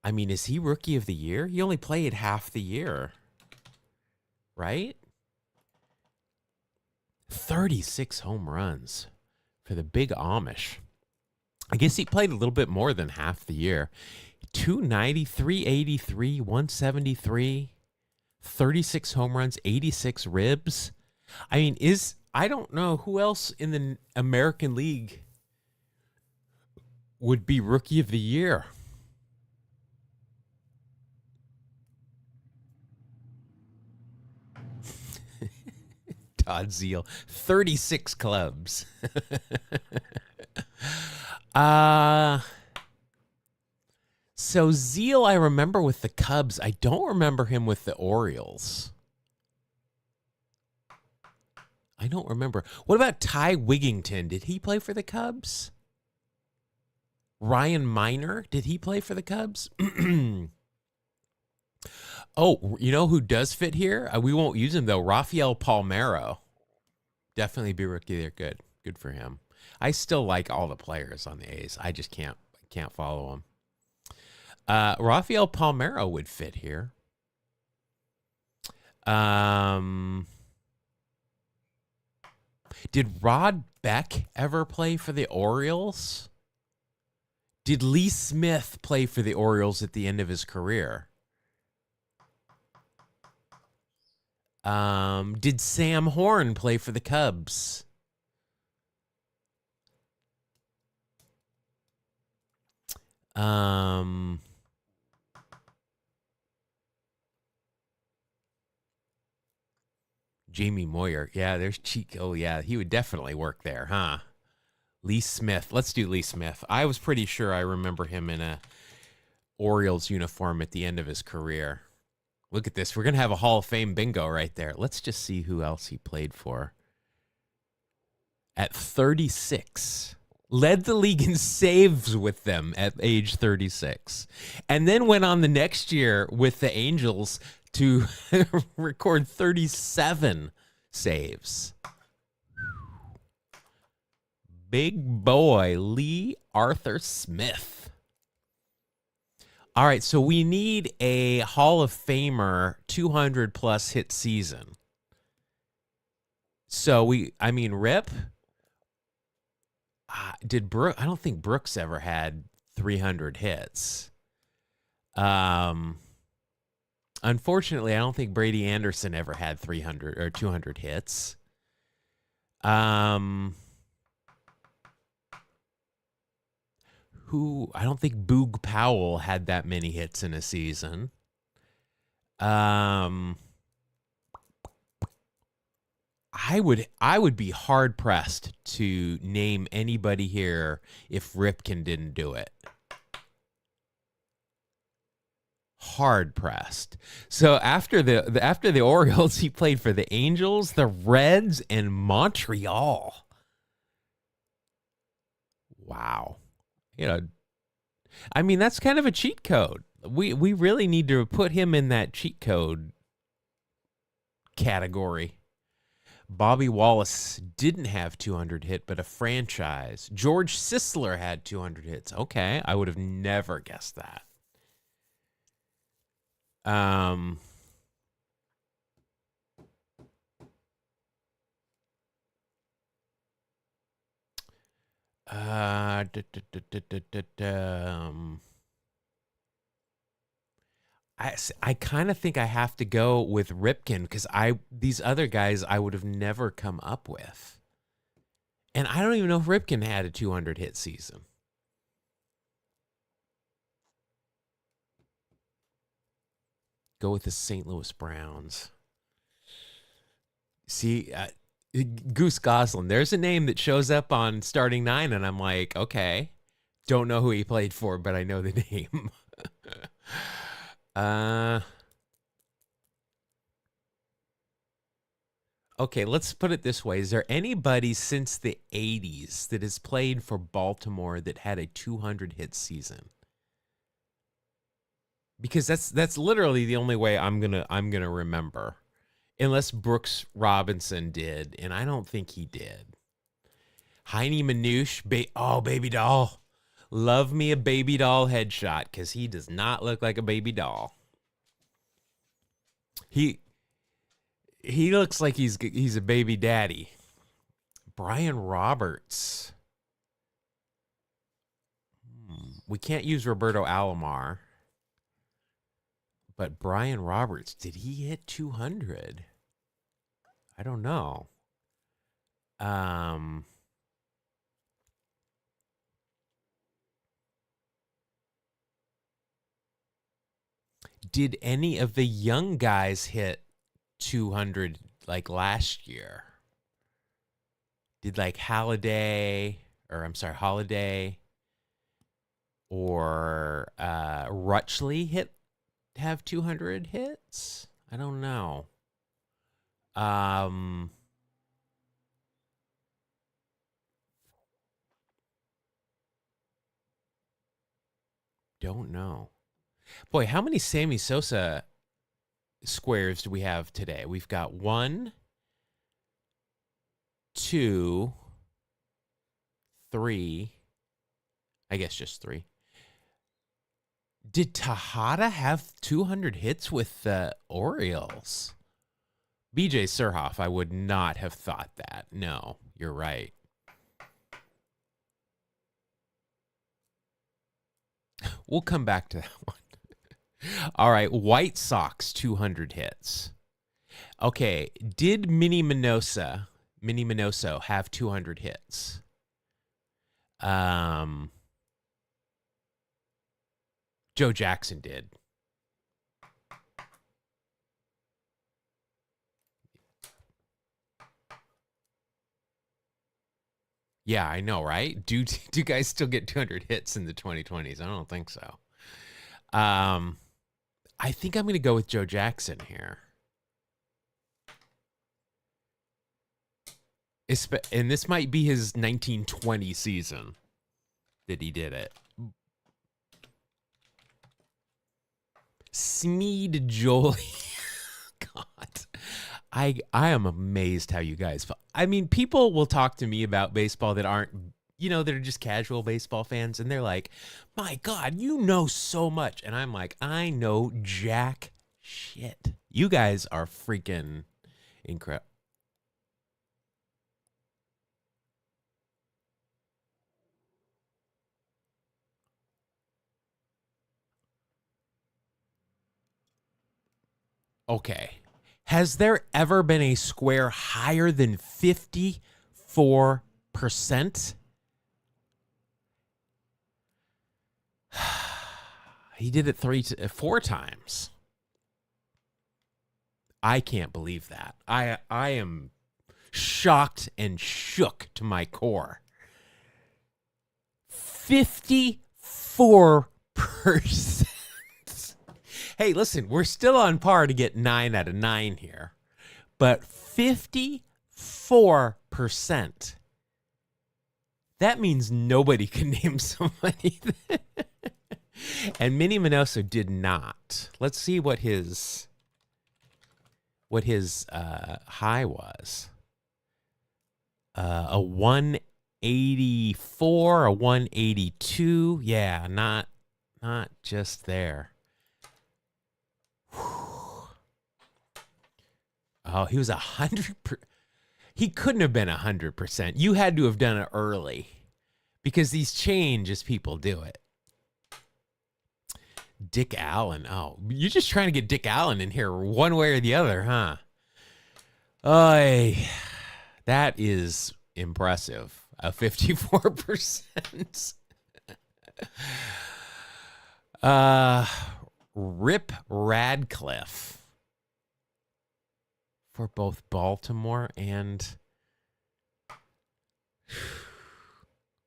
I mean, is he Rookie of the Year? He only played half the year. Right? 36 home runs for the big Amish. I guess he played a little bit more than half the year. 290, 383, 173, 36 home runs, 86 ribs. I mean, I don't know who else in the American League would be Rookie of the Year. Todd Zeal, 36 clubs. So Zeal, I remember with the Cubs. I don't remember him with the Orioles. I don't remember. What about Ty Wigington? Did he play for the Cubs? Ryan Miner, did he play for the Cubs? Oh, you know who does fit here? We won't use him, though. Rafael Palmeiro. Definitely be rookie there. Good for him. I still like all the players on the A's. I just can't follow them. Rafael Palmeiro would fit here. Did Rod Beck ever play for the Orioles? Did Lee Smith play for the Orioles at the end of his career? Did Sam Horn play for the Cubs? Jamie Moyer. Yeah, there's Cheek. Oh, yeah, he would definitely work there, huh? Lee Smith. Let's do Lee Smith. I was pretty sure I remember him in a Orioles uniform at the end of his career. Look at this. We're going to have a Hall of Fame bingo right there. Let's just see who else he played for. At 36. Led the league in saves with them at age 36. And then went on the next year with the Angels to record 37 saves. Big boy, Lee Arthur Smith. All right, so we need a Hall of Famer 200-plus hit season. So Rip, did Brooks? I don't think Brooks ever had 300 hits. Unfortunately, I don't think Brady Anderson ever had 300 or 200 hits. I don't think Boog Powell had that many hits in a season. I would be hard pressed to name anybody here if Ripken didn't do it. hard pressed. So after the Orioles, he played for the Angels, the Reds, and Montreal. Wow. I mean, that's kind of a cheat code. We really need to put him in that cheat code category. Bobby Wallace didn't have 200 hit, but a franchise. George Sisler had 200 hits. Okay, I would have never guessed that. I kind of think I have to go with Ripken because these other guys I would have never come up with. And I don't even know if Ripken had a 200 hit season. Go with the St. Louis Browns. See, Goose Goslin, there's a name that shows up on starting nine, and I'm like, okay, don't know who he played for, but I know the name. Okay, let's put it this way. Is there anybody since the 80s that has played for Baltimore that had a 200 hit season? Because that's literally the only way I'm gonna remember. Unless Brooks Robinson did, and I don't think he did. Heine Manouche, baby doll. Love me a baby doll headshot because he does not look like a baby doll. He looks like he's a baby daddy. Brian Roberts. We can't use Roberto Alomar. But Brian Roberts, did he hit 200? I don't know. Did any of the young guys hit 200 like last year? Did like Holiday or Rutschley have 200 hits? I don't know. Don't know. Boy, how many Sammy Sosa squares do we have today? We've got 1, 2, 3. I guess just 3. Did Tejada have 200 hits with the Orioles? BJ Surhoff, I would not have thought that. No, you're right. We'll come back to that one. All right, White Sox 200 hits. Okay, did Minnie Minoso have 200 hits? Joe Jackson did. Yeah, I know, right? Do guys still get 200 hits in the 2020s? I don't think so. I think I'm going to go with Joe Jackson here. And this might be his 1920 season that he did it. Smead Jolie. God. I am amazed how you guys... I mean, people will talk to me about baseball that aren't, that are just casual baseball fans, and they're like, my God, you know so much. And I'm like, I know jack shit. You guys are freaking incredible. Okay. Has there ever been a square higher than 54%? He did it 4 times. I can't believe that. I am shocked and shook to my core. 54%. Hey, listen, we're still on par to get 9 out of 9 here, but 54%. That means nobody can name somebody. And Minnie Minoso did not. Let's see what his high was. A 184, a 182. Yeah, not just there. Whew. Oh, he was 100%. He couldn't have been 100%. You had to have done it early because these change as people do it. Dick Allen. Oh, you're just trying to get Dick Allen in here one way or the other, huh? Oy, that is impressive. 54%. Rip Radcliffe. For both Baltimore and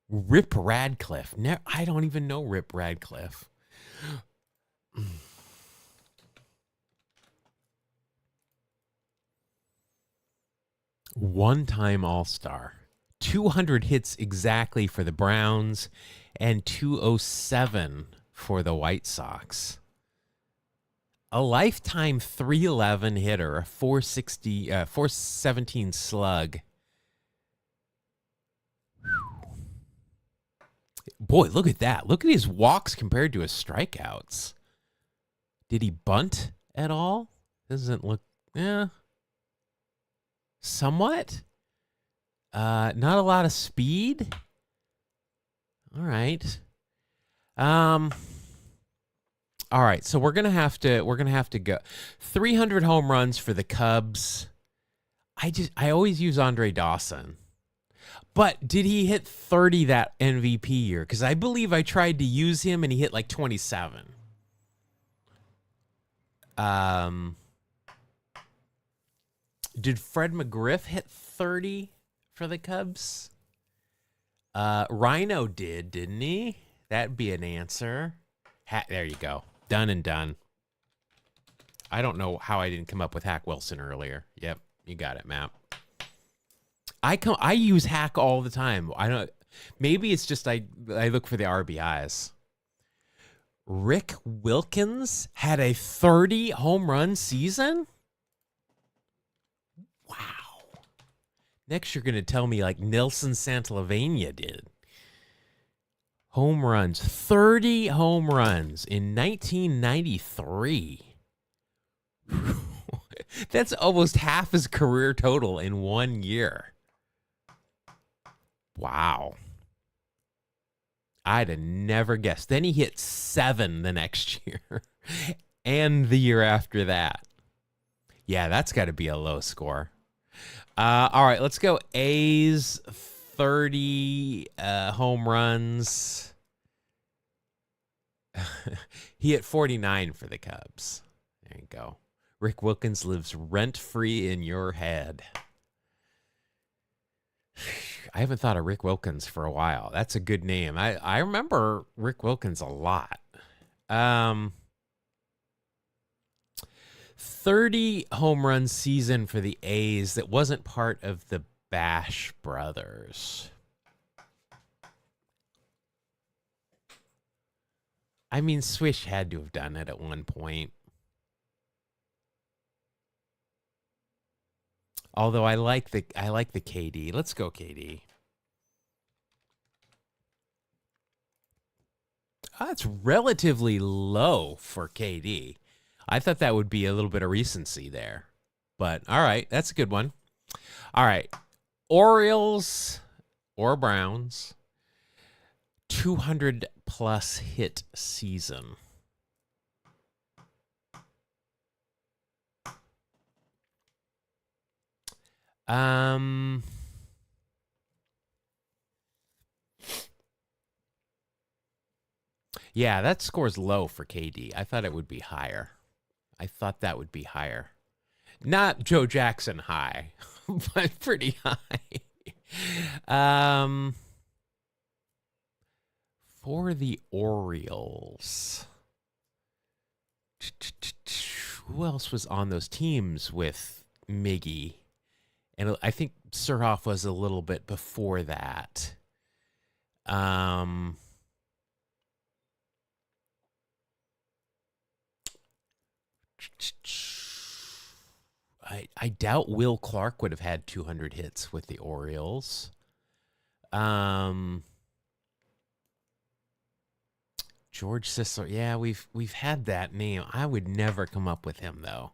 Rip Radcliffe. I don't even know Rip Radcliffe. One-time All-Star. 200 hits exactly for the Browns and 207 for the White Sox. A lifetime 311 hitter, a 417 slug. Boy, look at that. Look at his walks compared to his strikeouts. Did he bunt at all? Doesn't look, somewhat. Not a lot of speed. All right. All right, so we're gonna have to go 300 home runs for the Cubs. I always use Andre Dawson, but did he hit 30 that MVP year? Because I believe I tried to use him and he hit like 27. Did Fred McGriff hit 30 for the Cubs? Rhino didn't he? That'd be an answer. There you go. Done and done. I don't know how I didn't come up with Hack Wilson earlier. Yep, you got it, Matt. I use Hack all the time. I don't. Maybe it's just I look for the RBIs. Rick Wilkins had a 30 home run season. Wow. Next, you're gonna tell me like Nelson Santalavania did. Home runs, 30 home runs in 1993. That's almost half his career total in 1 year. Wow. I'd have never guessed. Then he hit 7 the next year and the year after that. Yeah, that's got to be a low score. All right, let's go A's. 30 home runs. He hit 49 for the Cubs. There you go. Rick Wilkins lives rent-free in your head. I haven't thought of Rick Wilkins for a while. That's a good name. I remember Rick Wilkins a lot. 30 home run season for the A's that wasn't part of the Bash Brothers. I mean, Swish had to have done it at one point. Although I like the KD. Let's go KD. That's relatively low for KD. I thought that would be a little bit of recency there. But all right, that's a good one. All right. Orioles or Browns, 200 plus hit season. Yeah, that score's low for KD. I thought it would be higher. I thought that would be higher. Not Joe Jackson high, but pretty high. For the Orioles, Who else was on those teams with Miggy? And I think Surhoff was a little bit before that. I doubt Will Clark would have had 200 hits with the Orioles. George Sisler. Yeah, we've had that name. I would never come up with him though.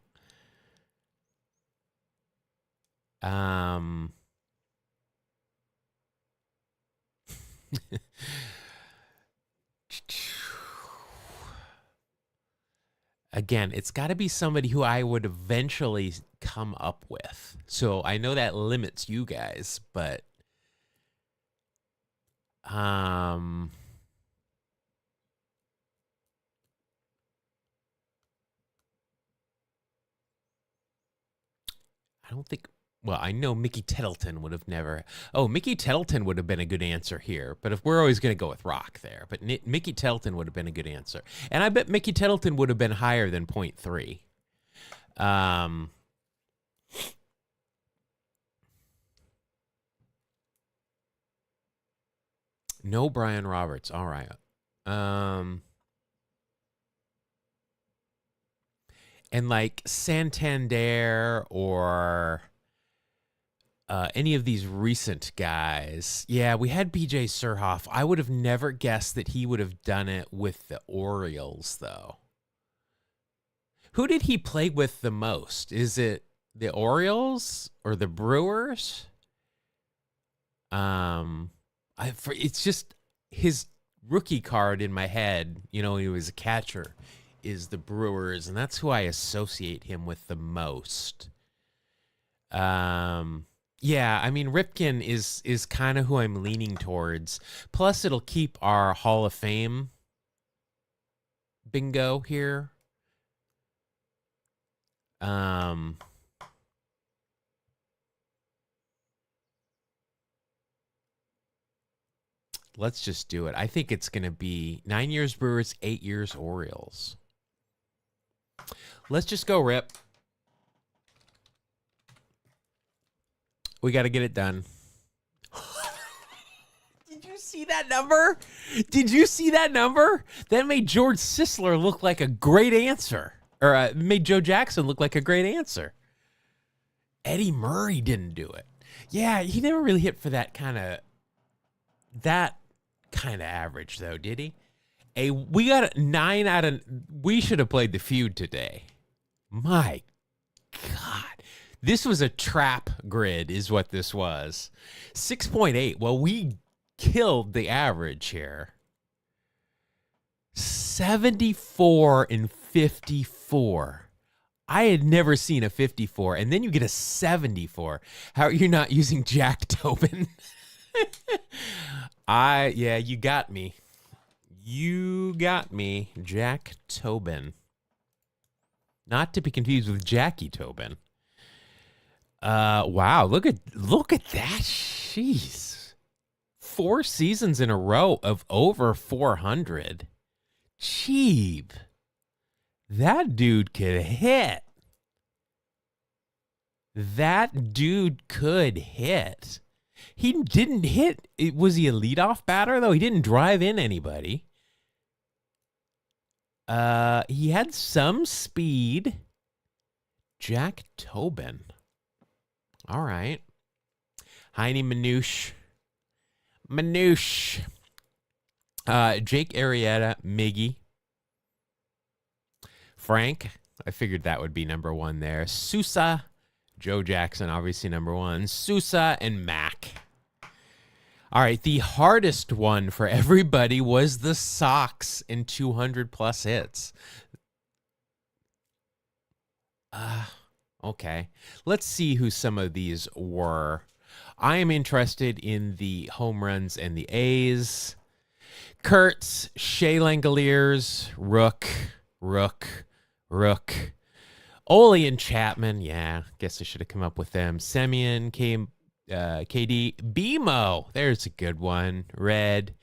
Again, it's got to be somebody who I would eventually come up with. So I know that limits you guys, but I don't think. Well, I know Mickey Tettleton would have never. Oh, Mickey Tettleton would have been a good answer here. But if we're always going to go with Rock there, but Mickey Tettleton would have been a good answer, and I bet Mickey Tettleton would have been higher than 0.3. No Brian Roberts. All right. And like Santander or any of these recent guys. Yeah, we had BJ Surhoff. I would have never guessed that he would have done it with the Orioles, though. Who did he play with the most? Is it the Orioles or the Brewers? It's just his rookie card in my head, you know, he was a catcher, is the Brewers, and that's who I associate him with the most. Yeah, I mean, Ripken is kind of who I'm leaning towards. Plus, it'll keep our Hall of Fame bingo here. Let's just do it. I think it's going to be 9 years Brewers, 8 years Orioles. Let's just go, Rip. We got to get it done. Did you see that number? Did you see that number? That made George Sisler look like a great answer. Or made Joe Jackson look like a great answer. Eddie Murray didn't do it. Yeah, he never really hit for that kind of average, though, did he? We got a 9 out of... We should have played the feud today. My God. This was a trap grid is what this was. 6.8. Well, we killed the average here. 74 and 54. I had never seen a 54, and then you get a 74. How are you not using Jack Tobin? Yeah, you got me. You got me, Jack Tobin. Not to be confused with Jackie Tobin. Wow, look at that. Jeez. 4 seasons in a row of over 400. Cheap. That dude could hit. That dude could hit. He didn't hit. Was he a leadoff batter, though? He didn't drive in anybody. He had some speed. Jack Tobin. All right. Heine Manouche. Jake Arrieta, Miggy. Frank, I figured that would be number 1 there. Sousa, Joe Jackson, obviously number 1. Sousa and Mac. All right, the hardest one for everybody was the Sox in 200-plus hits. Okay, let's see who some of these were. I am interested in the home runs and the A's. Kurtz, Shea Langoliers, Rook. Ole and Chapman, yeah, guess I should have come up with them. Semyon, KD, BMO, there's a good one. Red,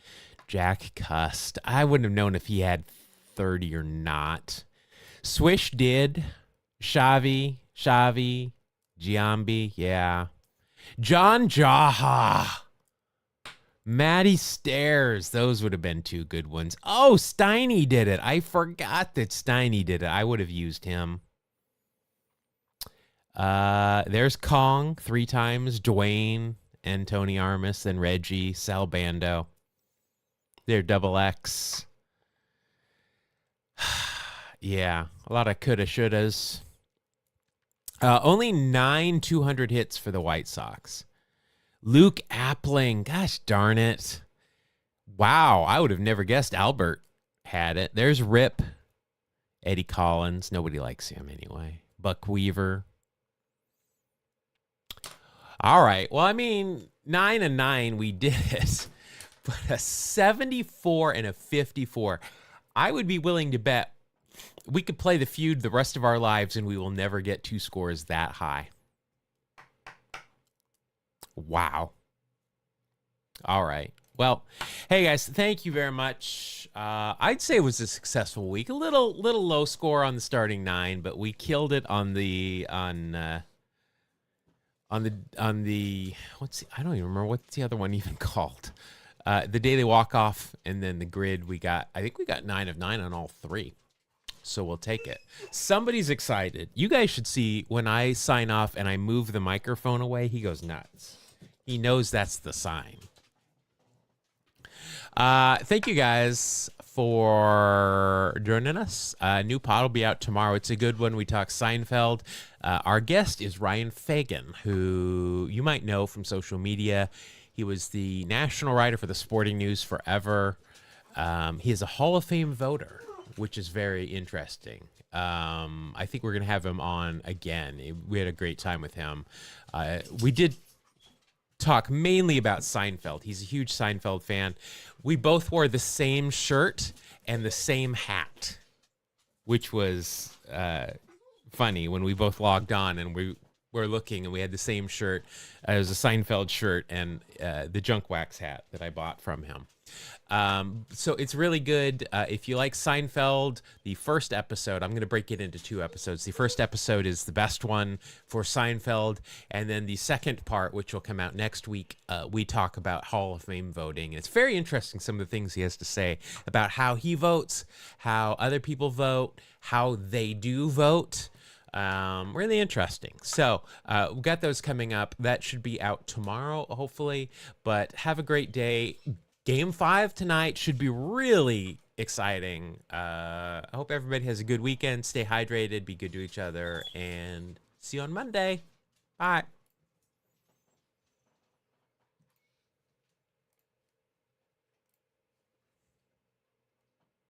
Jack Cust. I wouldn't have known if he had 30 or not. Swish did. Xavi, Giambi, yeah. John Jaha. Matty Stairs. Those would have been two good ones. Oh, Steiny did it. I forgot that Steiny did it. I would have used him. There's Kong 3 times. Dwayne and Tony Armas and Reggie, Sal Bando. They're double X. Yeah, a lot of coulda, shouldas. Only 9 200 hits for the White Sox. Luke Appling, gosh darn it. Wow, I would have never guessed Albert had it. There's Rip. Eddie Collins, nobody likes him anyway. Buck Weaver. All right, well, I mean, 9 and 9, we did it. But a 74 and a 54, I would be willing to bet we could play the feud the rest of our lives and we will never get 2 scores that high. Wow. All right. Well, hey guys, thank you very much. I'd say it was a successful week. A little low score on the starting 9, but we killed it on the I don't even remember what's the other one even called. The day they walk off, and then the grid, I think we got 9 of 9 on all 3. So we'll take it. Somebody's excited. You guys should see when I sign off and I move the microphone away, he goes nuts. He knows that's the sign. Thank you guys for joining us. New pod will be out tomorrow. It's a good one. We talk Seinfeld. Our guest is Ryan Fagan, who you might know from social media. He was the national writer for the Sporting News forever. He is a Hall of Fame voter, which is very interesting. I think we're going to have him on again. We had a great time with him. We did talk mainly about Seinfeld. He's a huge Seinfeld fan. We both wore the same shirt and the same hat, which was funny when we both logged on and we were looking and we had the same shirt. It was a Seinfeld shirt and the junk wax hat that I bought from him. So it's really good. If you like Seinfeld, the first episode, I'm going to break it into 2 episodes. The first episode is the best one for Seinfeld. And then the second part, which will come out next week, we talk about Hall of Fame voting. And it's very interesting, some of the things he has to say about how he votes, how other people vote, how they do vote. Really interesting. So we've got those coming up. That should be out tomorrow, hopefully. But have a great day. Game 5 tonight should be really exciting. I hope everybody has a good weekend. Stay hydrated, be good to each other, and see you on Monday. Bye.